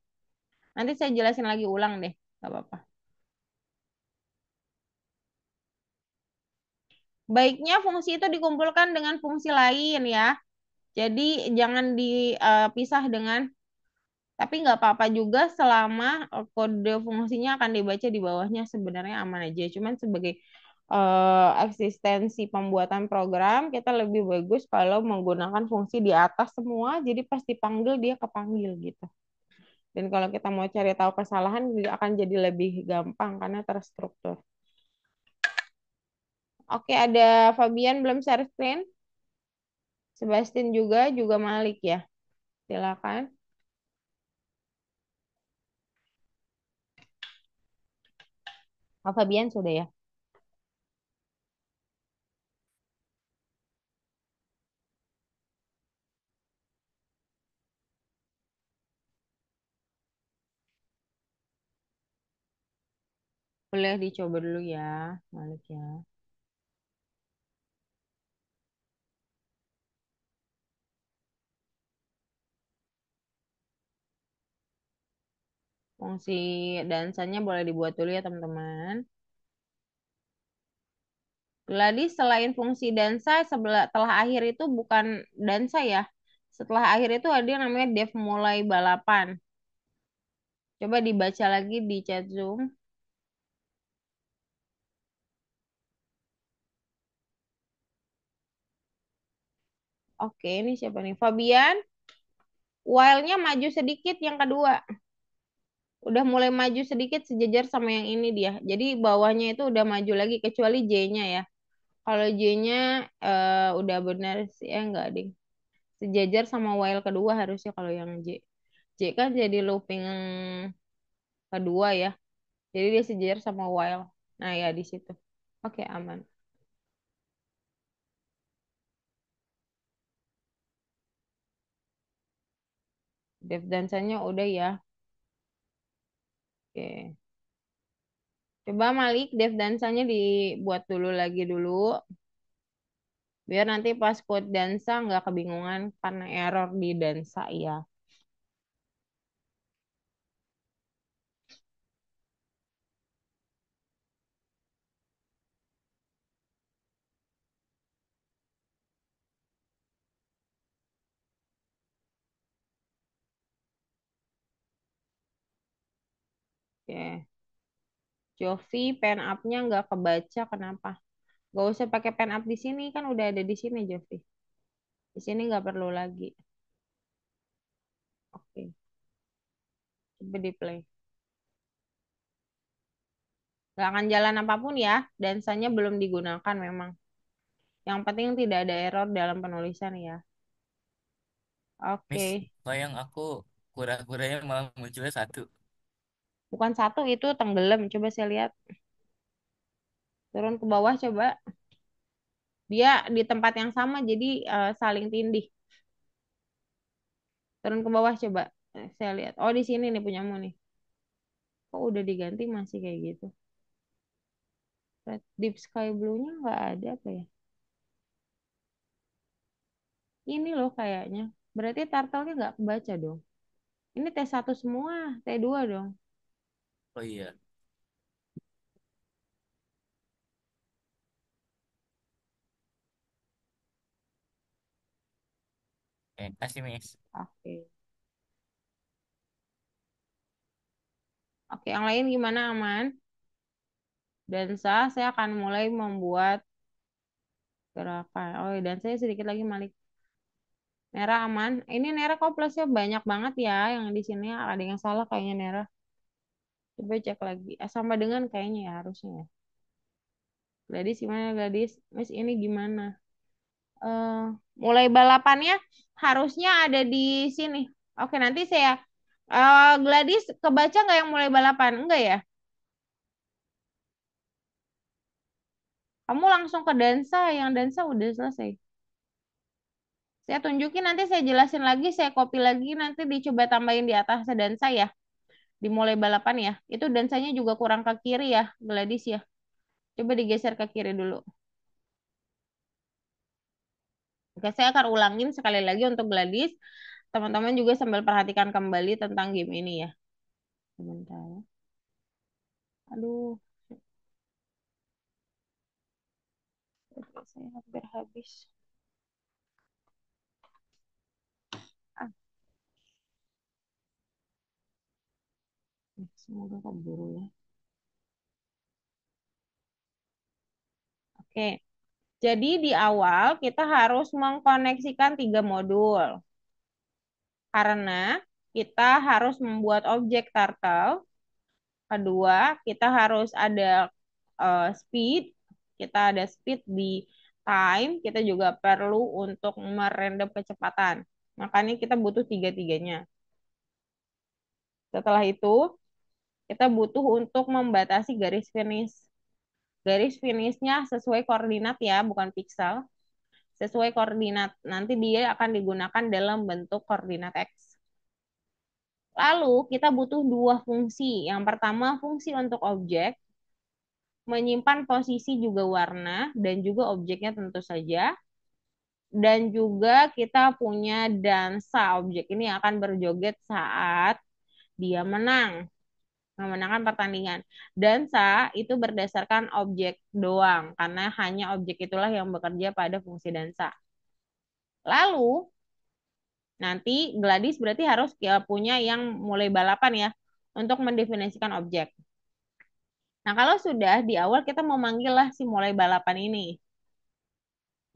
Nanti saya jelasin lagi ulang deh. Nggak apa-apa. Baiknya fungsi itu dikumpulkan dengan fungsi lain ya. Jadi jangan dipisah dengan, tapi nggak apa-apa juga selama kode fungsinya akan dibaca di bawahnya sebenarnya aman aja. Cuman sebagai eksistensi pembuatan program, kita lebih bagus kalau menggunakan fungsi di atas semua, jadi pas dipanggil dia kepanggil gitu. Dan kalau kita mau cari tahu kesalahan, dia akan jadi lebih gampang karena terstruktur. Oke, ada Fabian belum share screen. Sebastian juga Malik ya. Silakan. Oh, Fabian sudah ya. Boleh dicoba dulu ya, Malik ya. Fungsi dansanya boleh dibuat dulu ya, teman-teman. Gladys selain fungsi dansa, setelah akhir itu bukan dansa ya. Setelah akhir itu ada yang namanya dev mulai balapan. Coba dibaca lagi di chat Zoom. Oke, ini siapa nih? Fabian. While-nya maju sedikit yang kedua. Udah mulai maju sedikit sejajar sama yang ini dia. Jadi bawahnya itu udah maju lagi kecuali J-nya ya. Kalau J-nya udah benar sih, enggak ding. Sejajar sama while kedua harusnya kalau yang J. J kan jadi looping kedua ya. Jadi dia sejajar sama while. Nah ya di situ. Oke, aman. Dev dansanya udah ya. Oke. Coba Malik, dev dansanya dibuat dulu lagi dulu. Biar nanti pas code dansa nggak kebingungan karena error di dansa ya. Oke. Jovi, pen up-nya nggak kebaca kenapa? Gak usah pakai pen up di sini kan udah ada di sini Jovi. Di sini nggak perlu lagi. Oke, coba di play. Gak akan jalan apapun ya. Dansanya belum digunakan memang. Yang penting tidak ada error dalam penulisan ya. Miss, Oke. bayang aku kura-kuranya malah munculnya satu. Bukan satu itu tenggelam. Coba saya lihat. Turun ke bawah coba. Dia di tempat yang sama jadi saling tindih. Turun ke bawah coba. Saya lihat. Oh di sini nih punyamu nih. Kok udah diganti masih kayak gitu. Red Deep Sky Blue-nya nggak ada apa ya? Ini loh kayaknya. Berarti turtle-nya nggak kebaca dong. Ini T1 semua, T2 dong. Oh iya, kasih Miss. Oke. Oke, yang lain gimana aman? Dansa, saya akan mulai membuat gerakan. Oh, dan saya sedikit lagi Malik. Nera aman. Ini Nera kok plusnya banyak banget ya. Yang di sini ada yang salah kayaknya Nera. Coba cek lagi. Sama dengan kayaknya ya harusnya ya. Gladys gimana Gladys? Miss ini gimana? eh Mulai balapannya harusnya ada di sini. Oke, nanti saya Gladys kebaca nggak yang mulai balapan? Enggak ya? Kamu langsung ke dansa, yang dansa udah selesai. Saya tunjukin nanti saya jelasin lagi, saya copy lagi nanti dicoba tambahin di atas dansa ya. Dimulai balapan ya. Itu dansanya juga kurang ke kiri ya, Gladys ya. Coba digeser ke kiri dulu. Oke, saya akan ulangin sekali lagi untuk Gladys. Teman-teman juga sambil perhatikan kembali tentang game ini ya. Sebentar. Aduh, saya hampir habis. Ah, semoga keburu ya. Oke, jadi di awal kita harus mengkoneksikan 3 modul. Karena kita harus membuat objek turtle. Kedua, kita harus ada speed. Kita ada speed di time. Kita juga perlu untuk merendam kecepatan. Makanya kita butuh tiga-tiganya. Setelah itu, kita butuh untuk membatasi garis finish. Garis finishnya sesuai koordinat ya, bukan pixel. Sesuai koordinat. Nanti dia akan digunakan dalam bentuk koordinat X. Lalu kita butuh 2 fungsi. Yang pertama fungsi untuk objek, menyimpan posisi juga warna, dan juga objeknya tentu saja. Dan juga kita punya dansa. Objek ini akan berjoget saat dia menang. Memenangkan pertandingan. Dansa itu berdasarkan objek doang, karena hanya objek itulah yang bekerja pada fungsi dansa. Lalu, nanti Gladys berarti harus punya yang mulai balapan ya, untuk mendefinisikan objek. Nah, kalau sudah di awal kita memanggil lah si mulai balapan ini.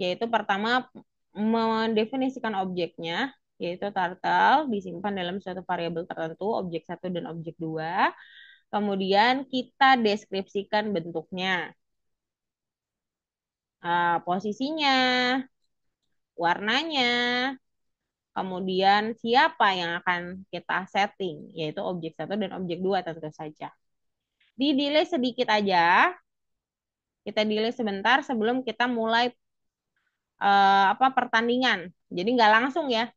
Yaitu pertama mendefinisikan objeknya, yaitu turtle disimpan dalam suatu variabel tertentu, objek 1 dan objek 2. Kemudian kita deskripsikan bentuknya, posisinya, warnanya, kemudian siapa yang akan kita setting, yaitu objek 1 dan objek 2 tentu saja. Di delay sedikit aja, kita delay sebentar sebelum kita mulai pertandingan. Jadi nggak langsung ya,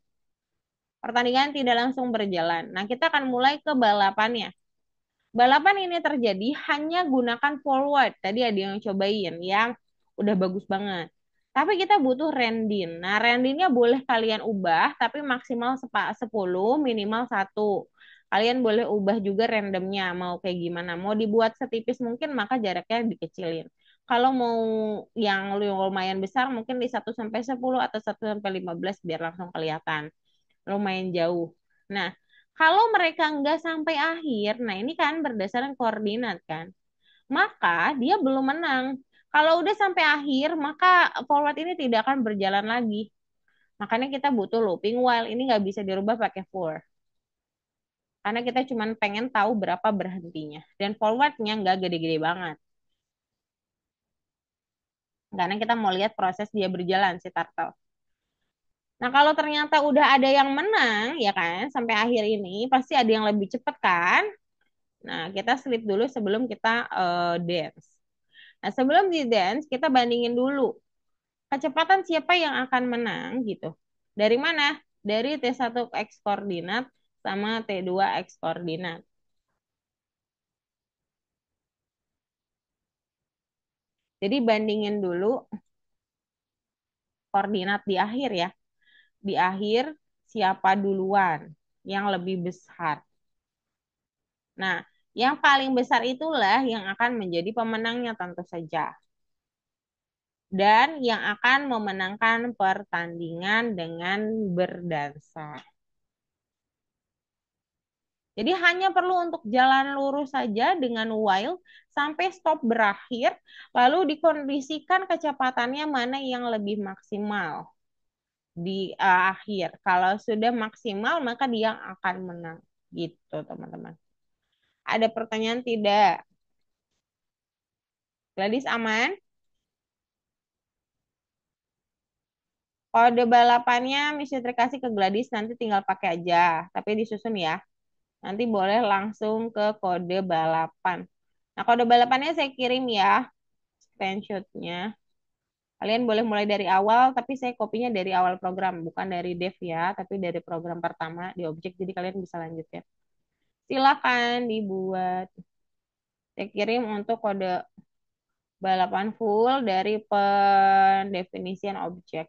pertandingan tidak langsung berjalan. Nah, kita akan mulai ke balapannya. Balapan ini terjadi hanya gunakan forward. Tadi ada yang cobain yang udah bagus banget. Tapi kita butuh rendin. Nah, rendinnya boleh kalian ubah, tapi maksimal 10, minimal 1. Kalian boleh ubah juga randomnya, mau kayak gimana. Mau dibuat setipis mungkin, maka jaraknya dikecilin. Kalau mau yang lumayan besar, mungkin di 1 sampai 10 atau 1 sampai 15 biar langsung kelihatan. Lumayan jauh. Nah, kalau mereka nggak sampai akhir, nah ini kan berdasarkan koordinat kan, maka dia belum menang. Kalau udah sampai akhir, maka forward ini tidak akan berjalan lagi. Makanya kita butuh looping while, ini nggak bisa dirubah pakai for. Karena kita cuma pengen tahu berapa berhentinya. Dan forwardnya nggak gede-gede banget. Karena kita mau lihat proses dia berjalan, si turtle. Nah, kalau ternyata udah ada yang menang, ya kan, sampai akhir ini, pasti ada yang lebih cepat kan? Nah, kita sleep dulu sebelum kita dance. Nah, sebelum di dance, kita bandingin dulu kecepatan siapa yang akan menang gitu. Dari mana? Dari T1 X koordinat sama T2 X koordinat. Jadi bandingin dulu koordinat di akhir ya. Di akhir siapa duluan yang lebih besar. Nah, yang paling besar itulah yang akan menjadi pemenangnya tentu saja. Dan yang akan memenangkan pertandingan dengan berdansa. Jadi hanya perlu untuk jalan lurus saja dengan while sampai stop berakhir, lalu dikondisikan kecepatannya mana yang lebih maksimal di akhir. Kalau sudah maksimal, maka dia akan menang. Gitu, teman-teman. Ada pertanyaan tidak? Gladys aman? Kode balapannya Miss Fitri kasih ke Gladys, nanti tinggal pakai aja. Tapi disusun ya. Nanti boleh langsung ke kode balapan. Nah, kode balapannya saya kirim ya, screenshotnya. Kalian boleh mulai dari awal, tapi saya kopinya dari awal program, bukan dari dev ya, tapi dari program pertama di objek, jadi kalian bisa lanjut ya. Silakan dibuat. Saya kirim untuk kode balapan full dari pendefinisian objek.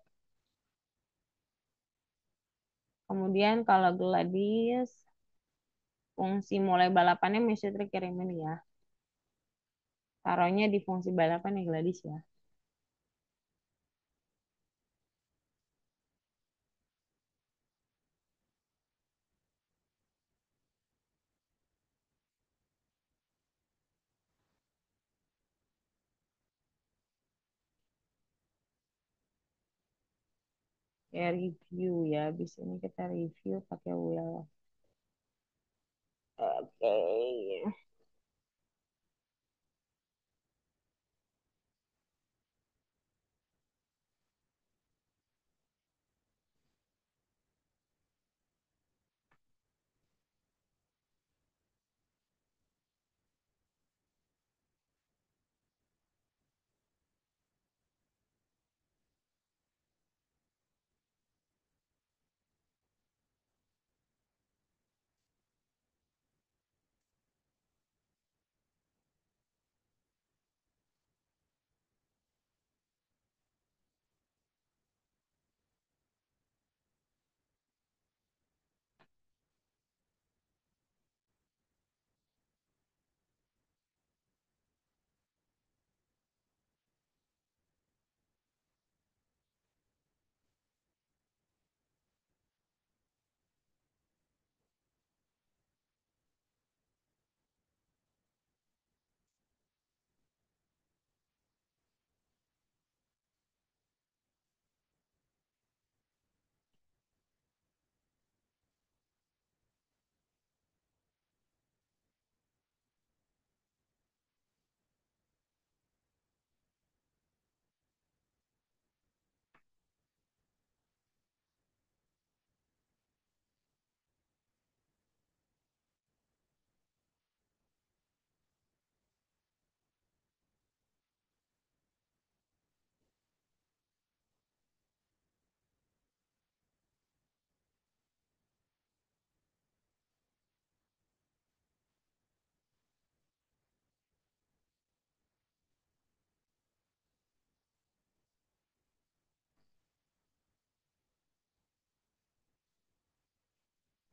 Kemudian kalau Gladys, fungsi mulai balapannya mesti kirimin ya. Taruhnya di fungsi balapan ya Gladys ya. Ya review ya. Habis ini kita review pakai will. Oke.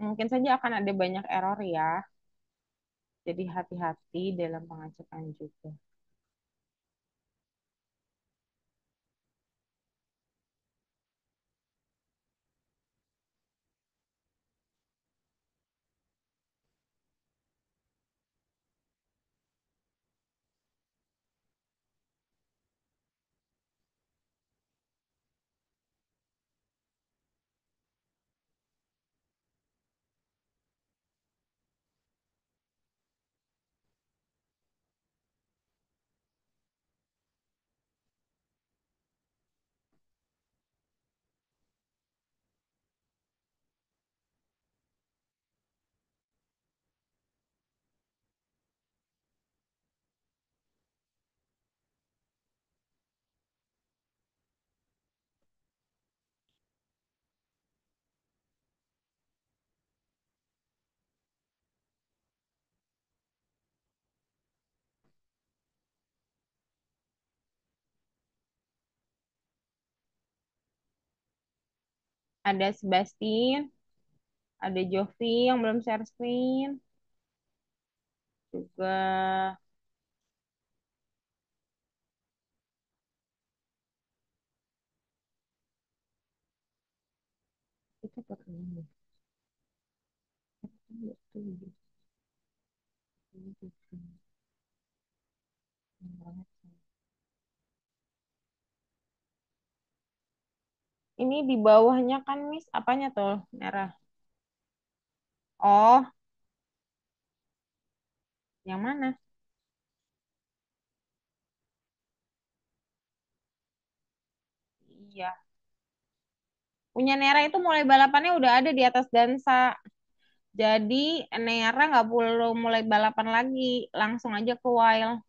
Mungkin saja akan ada banyak error ya. Jadi hati-hati dalam pengecekan juga. Ada Sebastian, ada Jovi yang belum share screen. Juga kita pakai ini. Ini di bawahnya kan, Miss, apanya tuh merah? Oh, yang mana? Iya. Punya Nera itu mulai balapannya udah ada di atas Dansa. Jadi Nera nggak perlu mulai balapan lagi, langsung aja ke Wild.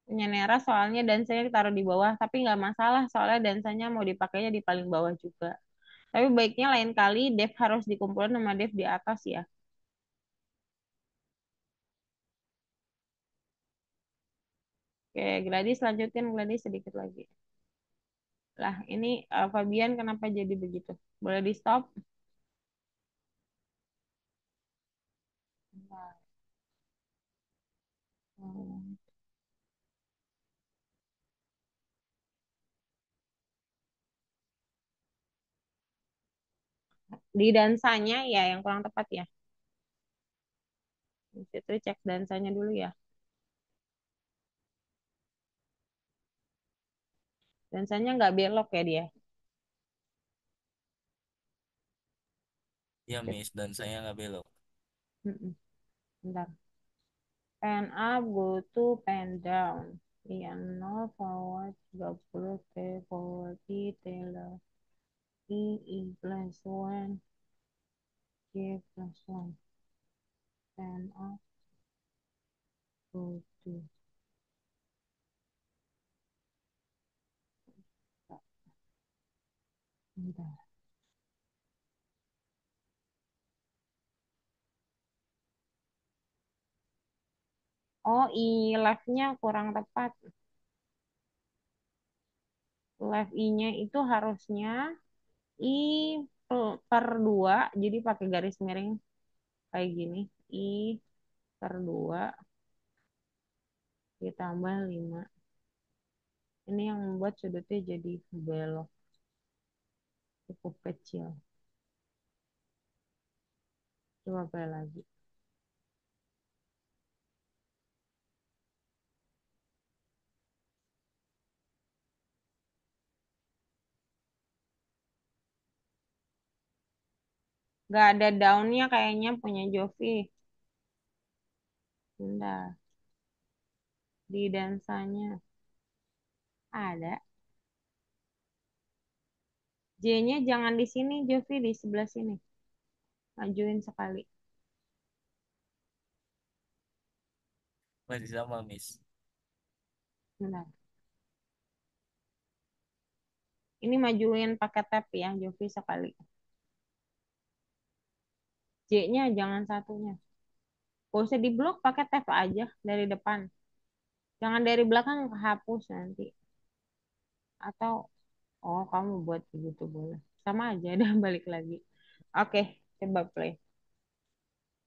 Punya Nera soalnya dansanya ditaruh di bawah, tapi nggak masalah soalnya dansanya mau dipakainya di paling bawah juga. Tapi baiknya lain kali Dev harus dikumpulin sama Dev di atas ya. Oke, Gladys lanjutin Gladys sedikit lagi. Lah, ini Fabian kenapa jadi begitu? Boleh di stop? Bentar. Hmm. Di dansanya ya yang kurang tepat ya. Di situ cek dansanya dulu ya. Dansanya nggak belok ya dia. Ya, Cek. Miss, dan saya nggak belok. Mm-mm. Bentar. Pen up, go to pen down. Iya, 0 forward 30 T forward I Taylor I plus 1 J plus 1 pen up, go to. Bentar. Oh, I left-nya kurang tepat. Left I-nya itu harusnya I per 2, jadi pakai garis miring kayak gini. I per 2 ditambah 5. Ini yang membuat sudutnya jadi belok cukup kecil. Coba play lagi. Gak ada daunnya kayaknya punya Jovi. Bentar. Di dansanya ada. J-nya jangan di sini, Jovi, di sebelah sini. Majuin sekali. Masih sama, Miss. Bentar. Ini majuin pakai tab ya, Jovi sekali. J-nya jangan satunya. Gak usah diblok, pakai tab aja dari depan. Jangan dari belakang kehapus nanti. Atau, oh kamu buat begitu boleh. Sama aja, dan balik lagi. Oke, coba play.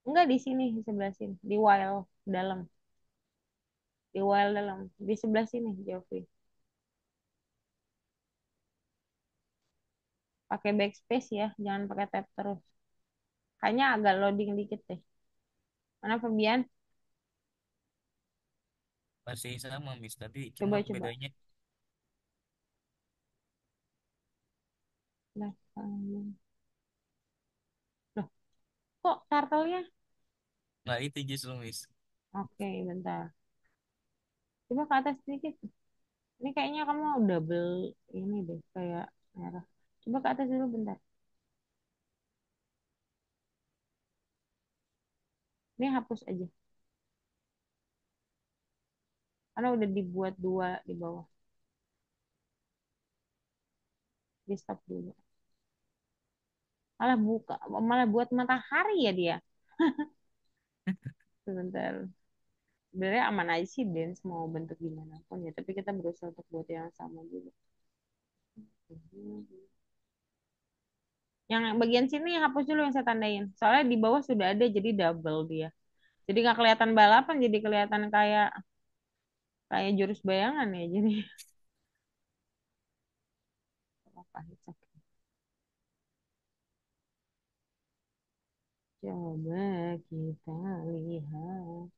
Enggak di sini, di sebelah sini. Di while dalam. Di while dalam. Di sebelah sini, Jovi. Pakai backspace ya, jangan pakai tab terus. Kayaknya agak loading dikit deh. Mana Fabian? Masih sama, Miss. Tapi cuma Coba. bedanya Nah, loh, kok turtle-nya? nggak itu justru, Miss. Oke, bentar. Coba ke atas sedikit. Ini kayaknya kamu double ini deh, kayak merah. Coba ke atas dulu bentar. Ini hapus aja. Karena udah dibuat 2 di bawah. Di stop dulu. Malah buat matahari ya dia. Sebentar. Sebenarnya aman aja sih dance mau bentuk gimana pun ya. Tapi kita berusaha untuk buat yang sama juga. Yang bagian sini hapus dulu yang saya tandain. Soalnya di bawah sudah ada jadi double dia. Jadi nggak kelihatan balapan, jadi kelihatan kayak kayak jurus bayangan ya. Jadi apa itu? Coba kita lihat.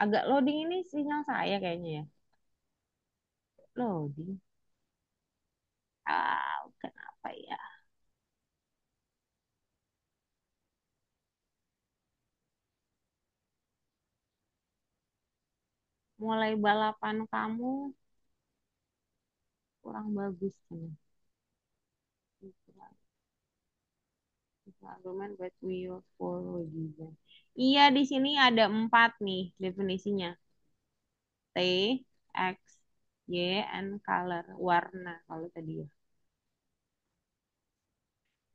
Agak loading ini sinyal saya kayaknya ya. Loading. Kenapa ya? Mulai balapan kamu kurang bagus nih. Argument but we will follow design. Iya, di sini ada 4 nih definisinya. T, X, Y, and color. Warna kalau tadi ya.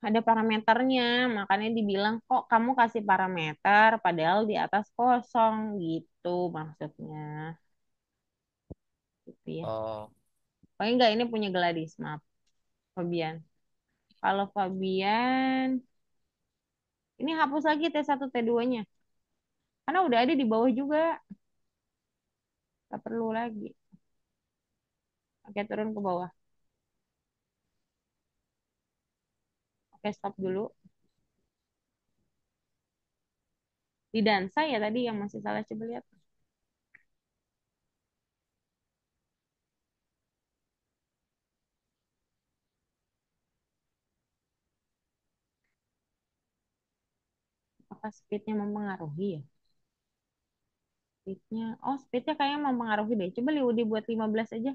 Ada parameternya, makanya dibilang kok kamu kasih parameter padahal di atas kosong gitu maksudnya. Gitu ya. Oh, Pokoknya enggak ini punya Gladys, maaf. Fabian. Kalau Fabian, ini hapus lagi T1 T2-nya. Karena udah ada di bawah juga. Gak perlu lagi. Oke, turun ke bawah. Oke, stop dulu. Di dansa ya tadi yang masih salah, coba lihat. Apakah speednya mempengaruhi ya? Speednya, oh speednya kayaknya mempengaruhi deh. Coba lihat dibuat 15 aja.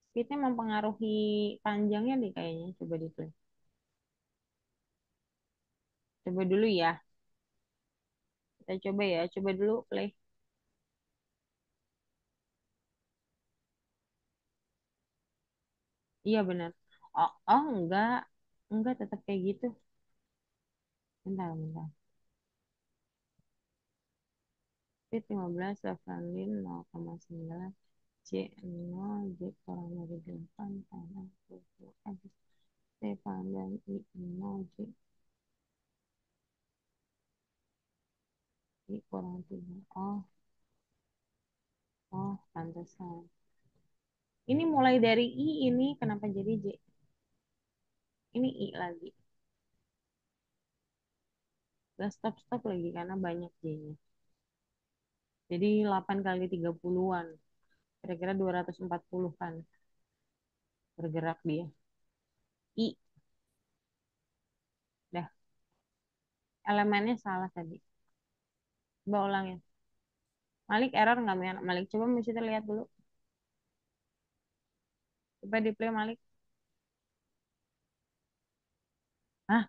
Speednya mempengaruhi panjangnya deh kayaknya. Coba di play. Coba dulu ya. Kita coba ya. Coba dulu play. Iya benar. Oh enggak. Enggak tetap kayak gitu. Bentar, bentar. Speed 15, Evelyn 0,9. C 0, J kurang dari 8, kanan 20, X, T pandang I 0, J, I kurang 3. Pantesan. Ini mulai dari I ini, kenapa jadi J? Ini I lagi. Gak stop-stop lagi, karena banyak J-nya. Jadi 8 kali 30-an. Kira-kira 240 kan. Bergerak dia. I. Dah. Elemennya salah tadi. Coba ulang ya. Malik error nggak Malik? Coba mesti lihat dulu. Coba di play Malik. Ah,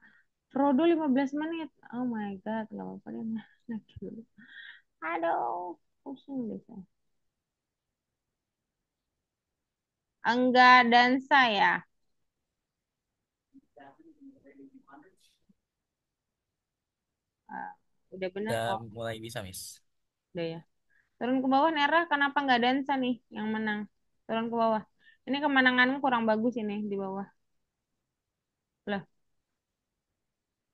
Frodo 15 menit. Oh my God, nggak apa-apa deh. Nah, dulu. Aduh, pusing deh saya. Enggak dansa ya. Ah, udah bener udah kok. mulai bisa, Miss. Udah ya. Turun ke bawah Nera, kenapa nggak dansa nih yang menang? Turun ke bawah. Ini kemenanganmu kurang bagus ini di bawah. Loh,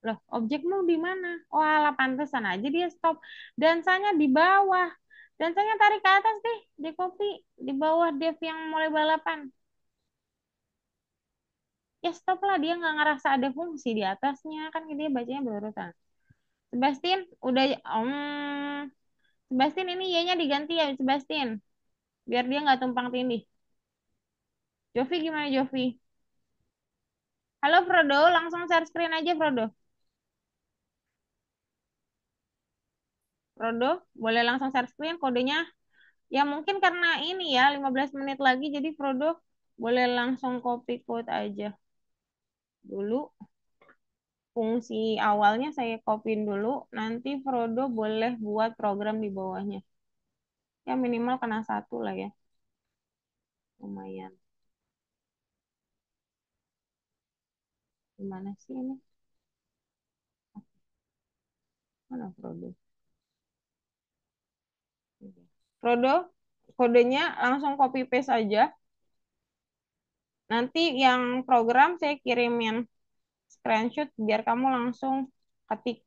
loh, objekmu di mana? Oh, alah pantesan aja dia stop. Dansanya di bawah. Dansanya tarik ke atas deh, di kopi. Di bawah Dev yang mulai balapan. Ya stop lah, dia nggak ngerasa ada fungsi di atasnya. Kan dia bacanya berurutan. Sebastian, udah... Sebastian ini Y-nya diganti ya, Sebastian. Biar dia nggak tumpang tindih. Jovi gimana, Jovi? Halo Frodo, langsung share screen aja Frodo. Frodo, boleh langsung share screen kodenya? Ya mungkin karena ini ya 15 menit lagi jadi Frodo boleh langsung copy code aja dulu. Fungsi awalnya saya copyin dulu, nanti Frodo boleh buat program di bawahnya. Ya minimal kena 1 lah ya. Lumayan. Gimana sih ini? Mana Frodo? Frodo, kodenya langsung copy paste aja. Nanti yang program saya kirimin screenshot biar kamu langsung ketik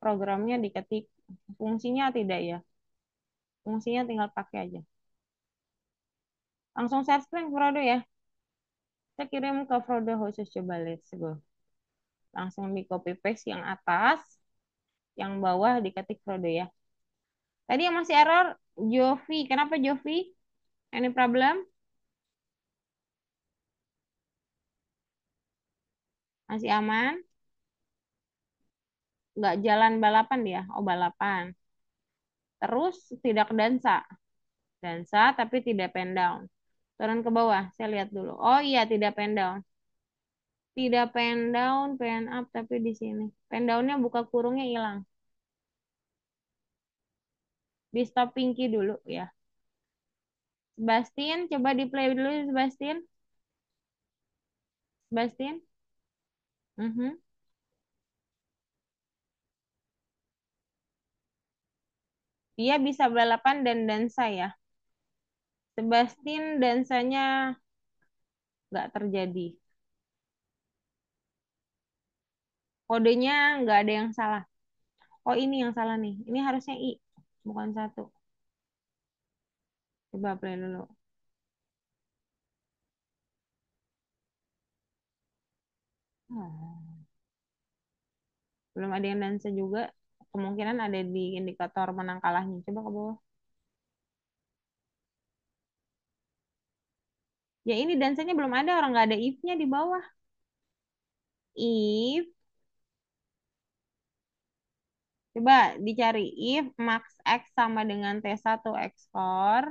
programnya diketik. Fungsinya tidak ya? Fungsinya tinggal pakai aja. Langsung share screen Frodo ya. Saya kirim ke Frodo khusus, coba let's go. Langsung di copy paste yang atas. Yang bawah diketik Frodo ya. Tadi yang masih error, Jovi. Kenapa Jovi? Any problem? Masih aman? Nggak jalan balapan dia? Oh, balapan. Terus tidak dansa. Dansa tapi tidak pen down. Turun ke bawah, saya lihat dulu. Oh iya, tidak pen down. Tidak pen down, pen up, tapi di sini. Pen downnya buka kurungnya hilang. Di stop pinky dulu ya. Sebastian, coba di play dulu Sebastian. Sebastian. Mhm. Dia bisa balapan dan dansa ya. Sebastian dansanya nggak terjadi. Kodenya nggak ada yang salah. Oh ini yang salah nih. Ini harusnya I, bukan satu. Coba play dulu. Ah, belum ada yang dansa juga. Kemungkinan ada di indikator menang kalahnya. Coba ke bawah. Ya ini dansanya belum ada. Orang nggak ada if-nya di bawah. If. Coba dicari if max X sama dengan T1 X score.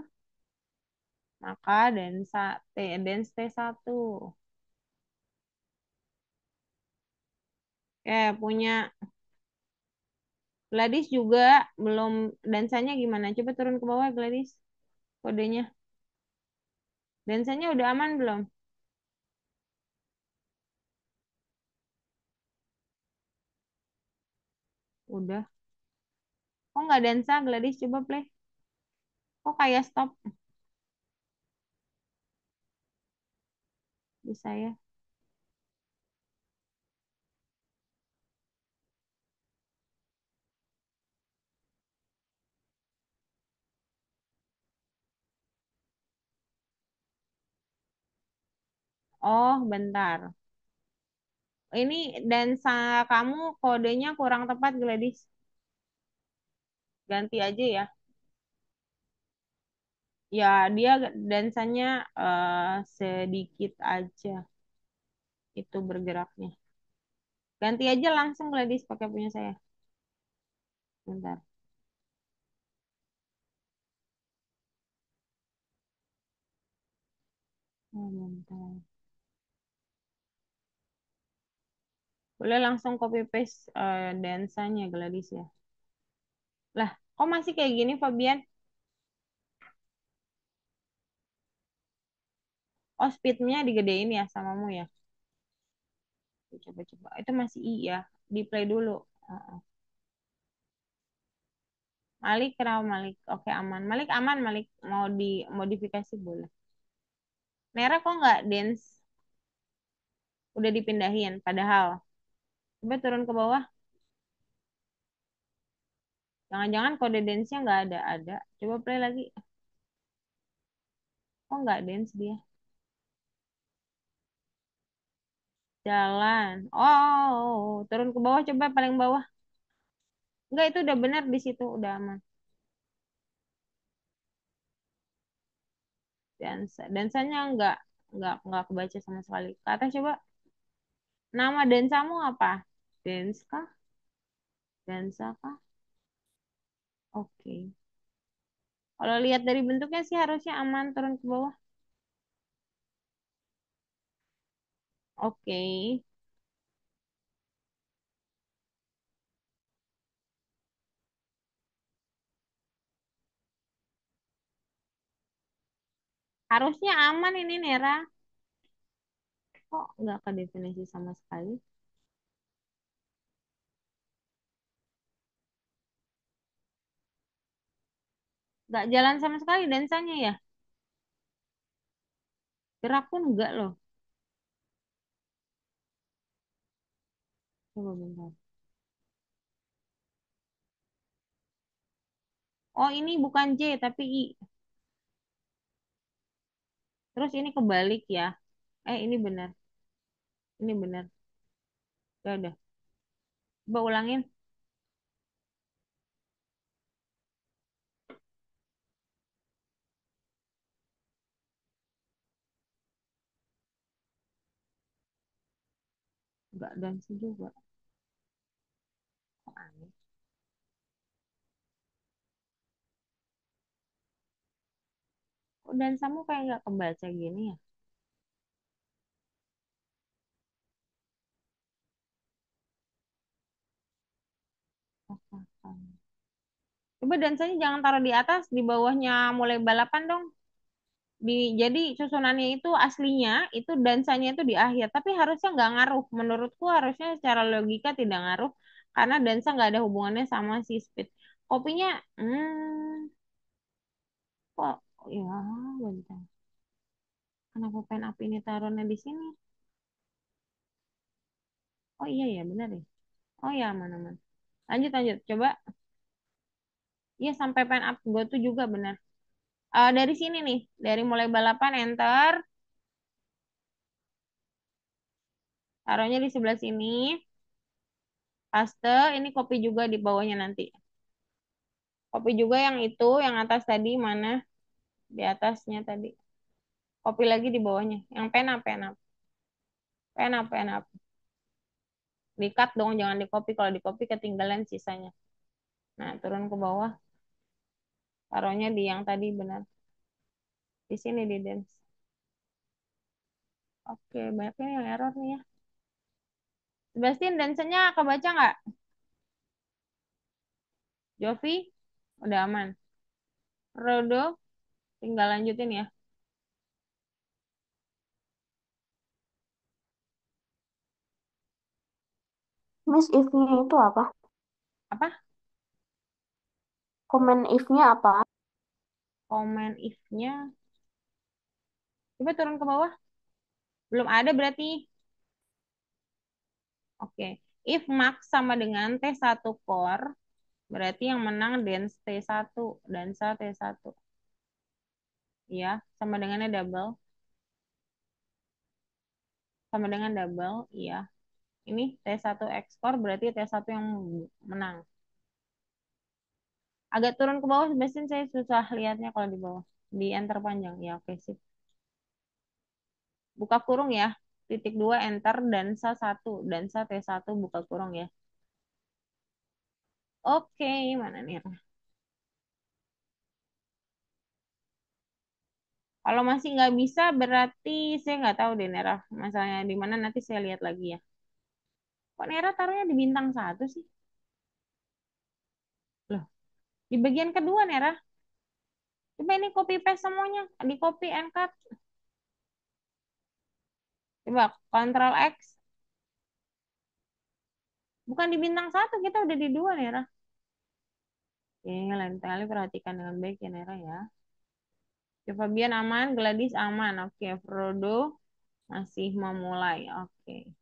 Maka dance T1. Punya Gladys juga belum dansanya gimana? Coba turun ke bawah Gladys. Kodenya. Dansanya udah aman belum? Udah. Kok nggak dansa Gladys? Coba play. Kok kayak stop? Bisa ya. Oh, bentar. Ini dansa kamu kodenya kurang tepat Gladys. Ganti aja ya. Ya, dia dansanya sedikit aja itu bergeraknya. Ganti aja langsung Gladys pakai punya saya. Bentar. Oh, bentar. Boleh langsung copy paste dansanya Gladys ya. Lah, kok masih kayak gini Fabian? Oh, speednya digedein ya samamu ya. Coba-coba. Itu masih I ya. Di play dulu. Heeh. Malik, kenapa Malik? Oke, aman. Malik aman, Malik. Mau dimodifikasi boleh. Merah kok nggak dance? Udah dipindahin. Padahal. Coba turun ke bawah. Jangan-jangan kode dance-nya nggak ada. Ada. Coba play lagi. Kok nggak dance dia? Jalan. Oh, turun ke bawah coba paling bawah. Enggak, itu udah benar di situ. Udah aman. Dansanya nggak kebaca sama sekali. Ke atas coba. Nama dansamu apa? Dance kah? Dansa kah? Oke. Kalau lihat dari bentuknya sih harusnya aman turun ke bawah. Oke. Harusnya aman ini Nera. Kok nggak ke definisi sama sekali? Nggak jalan sama sekali dansanya ya. Gerak pun enggak loh. Coba bentar. Oh ini bukan J tapi I. Terus ini kebalik ya. Ini benar. Ini benar. Ya udah. Coba ulangin. dansa juga. Kok aneh. Kok dansamu kayak nggak kebaca gini ya? Coba dansanya jangan taruh di atas, di bawahnya mulai balapan dong. Jadi susunannya itu aslinya itu dansanya itu di akhir, tapi harusnya nggak ngaruh. Menurutku harusnya secara logika tidak ngaruh karena dansa nggak ada hubungannya sama si speed. Kopinya, kok ya bentar. Kenapa pen up ini taruhnya di sini? Oh iya ya benar ya. Oh ya aman-aman. Lanjut lanjut. Coba. Iya sampai pen up gue tuh juga benar. Dari sini nih, dari mulai balapan enter, taruhnya di sebelah sini. Paste, ini copy juga di bawahnya nanti. Copy juga yang itu, yang atas tadi mana? Di atasnya tadi. Copy lagi di bawahnya. Yang pen up, pen up. Pen up, pen up. Di-cut dong, jangan di-copy. Kalau di-copy ketinggalan sisanya. Nah, turun ke bawah. Taruhnya di yang tadi benar. Di sini di dance. Oke, banyaknya yang error nih ya. Sebastian, dansanya kebaca nggak? Jovi, udah aman. Rodo, tinggal lanjutin ya. Miss, if-nya itu apa? Apa? Komen if-nya apa? Komen if-nya. Coba turun ke bawah. Belum ada berarti. Oke. If max sama dengan T1 core, berarti yang menang dance T1, dansa T1. Ya, sama dengannya double. Sama dengan double, iya. Ini T1 X core berarti T1 yang menang. Agak turun ke bawah, Sebastian saya susah lihatnya kalau di bawah. Di enter panjang. Ya, oke sip. Buka kurung ya. Titik 2 enter dansa 1. Dansa T1 buka kurung ya. Oke, mana nih? Kalau masih nggak bisa berarti saya nggak tahu deh Nera. Masalahnya di mana nanti saya lihat lagi ya. Kok Nera taruhnya di bintang 1 sih? Loh, di bagian kedua Nera. Coba ini copy paste semuanya. Di copy and cut. Coba Ctrl X. Bukan di bintang 1, kita udah di 2 Nera. Oke, lain kali perhatikan dengan baik ya Nera ya. Coba biar aman, Gladys aman. Oke, Frodo masih memulai. Oke.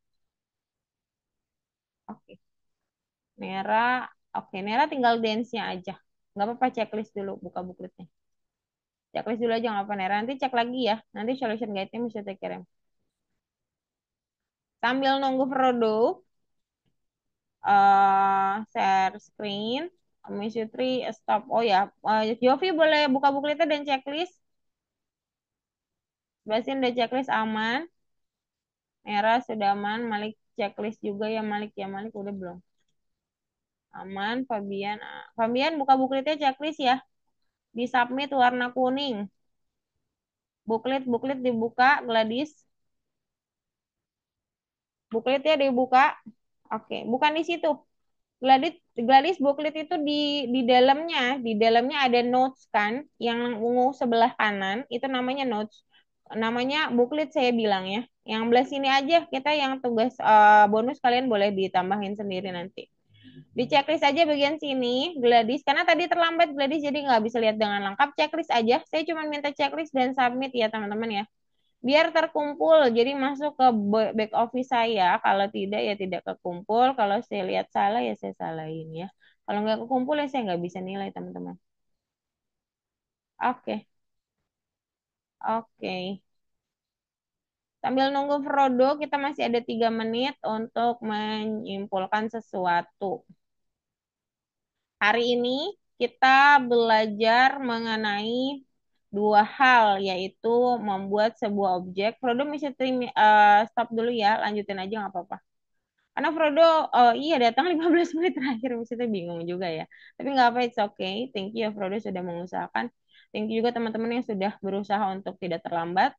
Oke. Nera, oke, Nera tinggal dance-nya aja. Nggak apa-apa checklist dulu, buka bookletnya. Checklist dulu aja nggak apa Nera. Nanti cek lagi ya. Nanti solution guide-nya mesti saya kirim. Sambil nunggu Frodo, share screen. Miss Yutri, stop. Oh ya, Jovi boleh buka bookletnya dan checklist. Basin udah checklist aman. Merah sudah aman. Malik checklist juga ya Malik. Ya Malik udah belum? Aman. Fabian. Fabian buka bookletnya checklist ya. Di submit warna kuning. Buklet dibuka, Gladys. Bukletnya dibuka. Oke, bukan di situ. Gladys, Gladys buklet itu di dalamnya ada notes kan, yang ungu sebelah kanan itu namanya notes. Namanya buklet saya bilang ya. Yang belah sini aja kita yang tugas bonus kalian boleh ditambahin sendiri nanti. Di checklist aja bagian sini, Gladys. Karena tadi terlambat Gladys jadi nggak bisa lihat dengan lengkap. Checklist aja. Saya cuma minta checklist dan submit ya teman-teman ya. Biar terkumpul, jadi masuk ke back office saya. Kalau tidak ya tidak kekumpul. Kalau saya lihat salah ya saya salahin ya. Kalau nggak kekumpul ya saya nggak bisa nilai teman-teman. Oke, oke. Sambil nunggu Frodo, kita masih ada 3 menit untuk menyimpulkan sesuatu. Hari ini kita belajar mengenai 2 hal, yaitu membuat sebuah objek. Frodo bisa stop dulu ya, lanjutin aja nggak apa-apa. Karena Frodo, iya datang 15 menit terakhir, maksudnya bingung juga ya. Tapi nggak apa, it's okay. Thank you ya Frodo sudah mengusahakan. Thank you juga teman-teman yang sudah berusaha untuk tidak terlambat.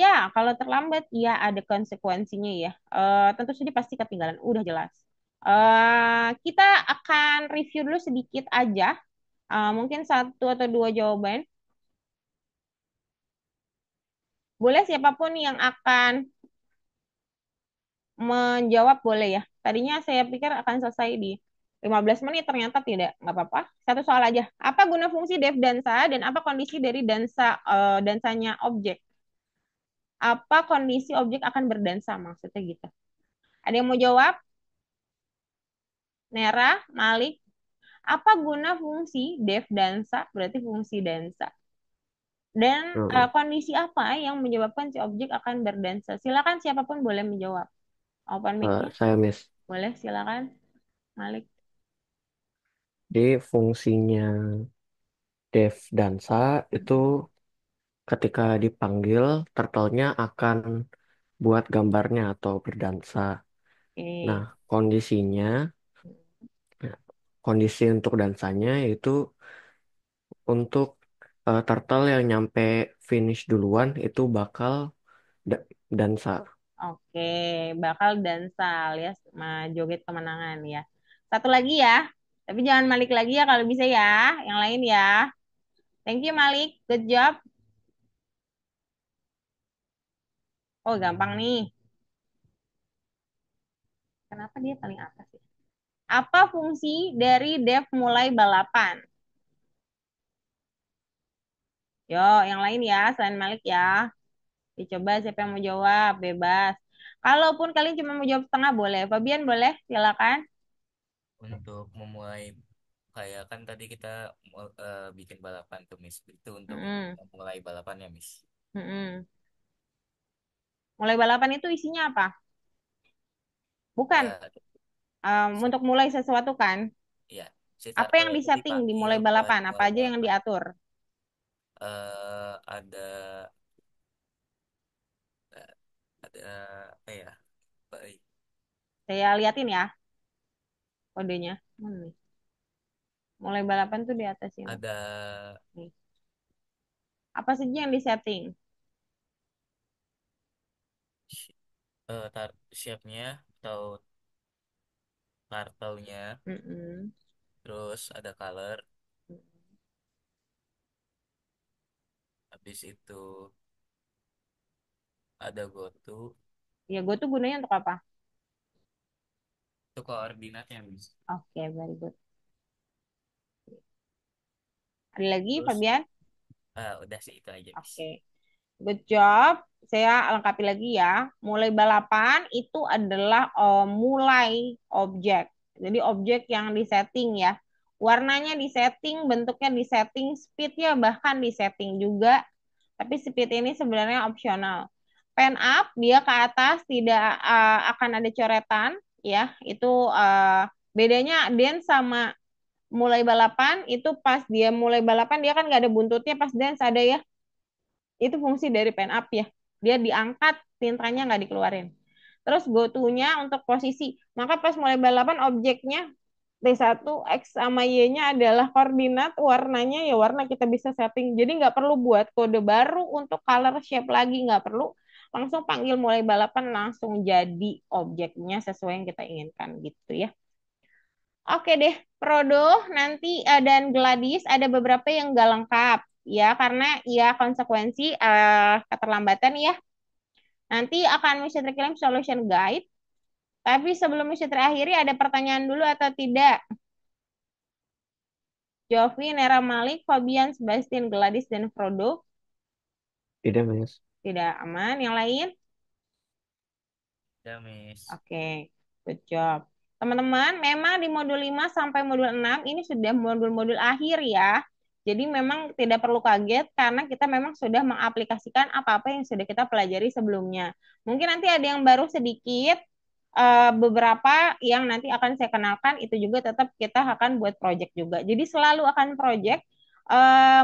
Ya, kalau terlambat, ya ada konsekuensinya ya. Tentu saja pasti ketinggalan, udah jelas. Kita akan review dulu sedikit aja. Mungkin satu atau dua jawaban. Boleh siapapun yang akan menjawab boleh ya. Tadinya saya pikir akan selesai di 15 menit, ternyata tidak. Nggak apa-apa. Satu soal aja. Apa guna fungsi def dansa dan apa kondisi dari dansanya objek? Apa kondisi objek akan berdansa? Maksudnya gitu. Ada yang mau jawab? Nera, Malik. Apa guna fungsi def dansa? Berarti fungsi dansa. Dan Hmm. kondisi apa yang menyebabkan si objek akan berdansa? Silakan siapapun boleh menjawab. Open mic-nya. Saya Miss. Boleh, silakan. Malik. Di fungsinya Dev Dansa itu ketika dipanggil, turtle-nya akan buat gambarnya atau berdansa. Nah, Oke. kondisinya, kondisi untuk dansanya itu untuk turtle yang nyampe finish duluan itu bakal da- dansa. Oke, bakal dansa alias joget kemenangan ya. Satu lagi ya, tapi jangan Malik lagi ya kalau bisa ya. Yang lain ya. Thank you Malik, good job. Oh gampang nih. Kenapa dia paling atas ya? Apa fungsi dari Dev mulai balapan? Yo, yang lain ya, selain Malik ya. Dicoba siapa yang mau jawab, bebas. Kalaupun kalian cuma mau jawab setengah boleh. Fabian boleh, silakan. Untuk memulai kayak kan tadi kita bikin balapan tuh Miss. Itu untuk Mm-mm, memulai balapannya Miss. mm-mm. Mulai balapan itu isinya apa? Bukan Ya, si, untuk mulai sesuatu kan? ya, si Apa yang turtle itu disetting di dipanggil mulai buat balapan? Apa mulai aja yang balapan. diatur? Ada eh, ada apa ya? Baik. Saya liatin ya kodenya. Mana nih? Mulai balapan tuh di atas ini. Ada Nih. Apa saja yang disetting? shape-nya atau turtle-nya, Mm-mm. terus ada color, habis itu ada goto, Ya, gue tuh gunanya untuk apa? itu koordinatnya Miss. Oke, very good. Ada lagi, Terus Fabian? udah sih itu aja Miss. Oke, good job. Saya lengkapi lagi ya. Mulai balapan itu adalah mulai objek. Jadi objek yang disetting ya. Warnanya disetting, bentuknya disetting, speednya bahkan disetting juga. Tapi speed ini sebenarnya opsional. Pen up dia ke atas tidak akan ada coretan ya. Itu bedanya dance sama mulai balapan itu pas dia mulai balapan dia kan nggak ada buntutnya, pas dance ada ya. Itu fungsi dari pen up ya. Dia diangkat, tintanya nggak dikeluarin. Terus go to-nya untuk posisi. Maka pas mulai balapan objeknya T1, X sama Y-nya adalah koordinat, warnanya ya warna kita bisa setting. Jadi nggak perlu buat kode baru untuk color shape lagi, nggak perlu. Langsung panggil mulai balapan, langsung jadi objeknya sesuai yang kita inginkan gitu ya. Oke deh, Prodo nanti dan Gladys ada beberapa yang nggak lengkap ya karena ya konsekuensi keterlambatan ya. Nanti akan Mr. Kirim solution guide. Tapi sebelum Mr. terakhiri ada pertanyaan dulu atau tidak? Jovi, Nera Malik, Fabian, Sebastian, Gladys, dan Frodo. Tidak, Miss. Tidak aman. Yang lain? Ya Miss. Oke, good job. Teman-teman, memang di modul 5 sampai modul 6 ini sudah modul-modul akhir ya. Jadi memang tidak perlu kaget karena kita memang sudah mengaplikasikan apa-apa yang sudah kita pelajari sebelumnya. Mungkin nanti ada yang baru sedikit, beberapa yang nanti akan saya kenalkan itu juga tetap kita akan buat project juga. Jadi selalu akan project,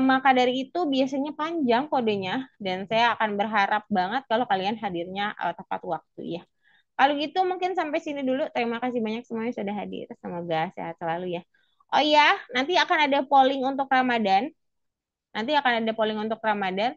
maka dari itu biasanya panjang kodenya dan saya akan berharap banget kalau kalian hadirnya tepat waktu ya. Kalau gitu mungkin sampai sini dulu. Terima kasih banyak semuanya sudah hadir. Semoga sehat selalu ya. Oh iya, nanti akan ada polling untuk Ramadan. Nanti akan ada polling untuk Ramadan.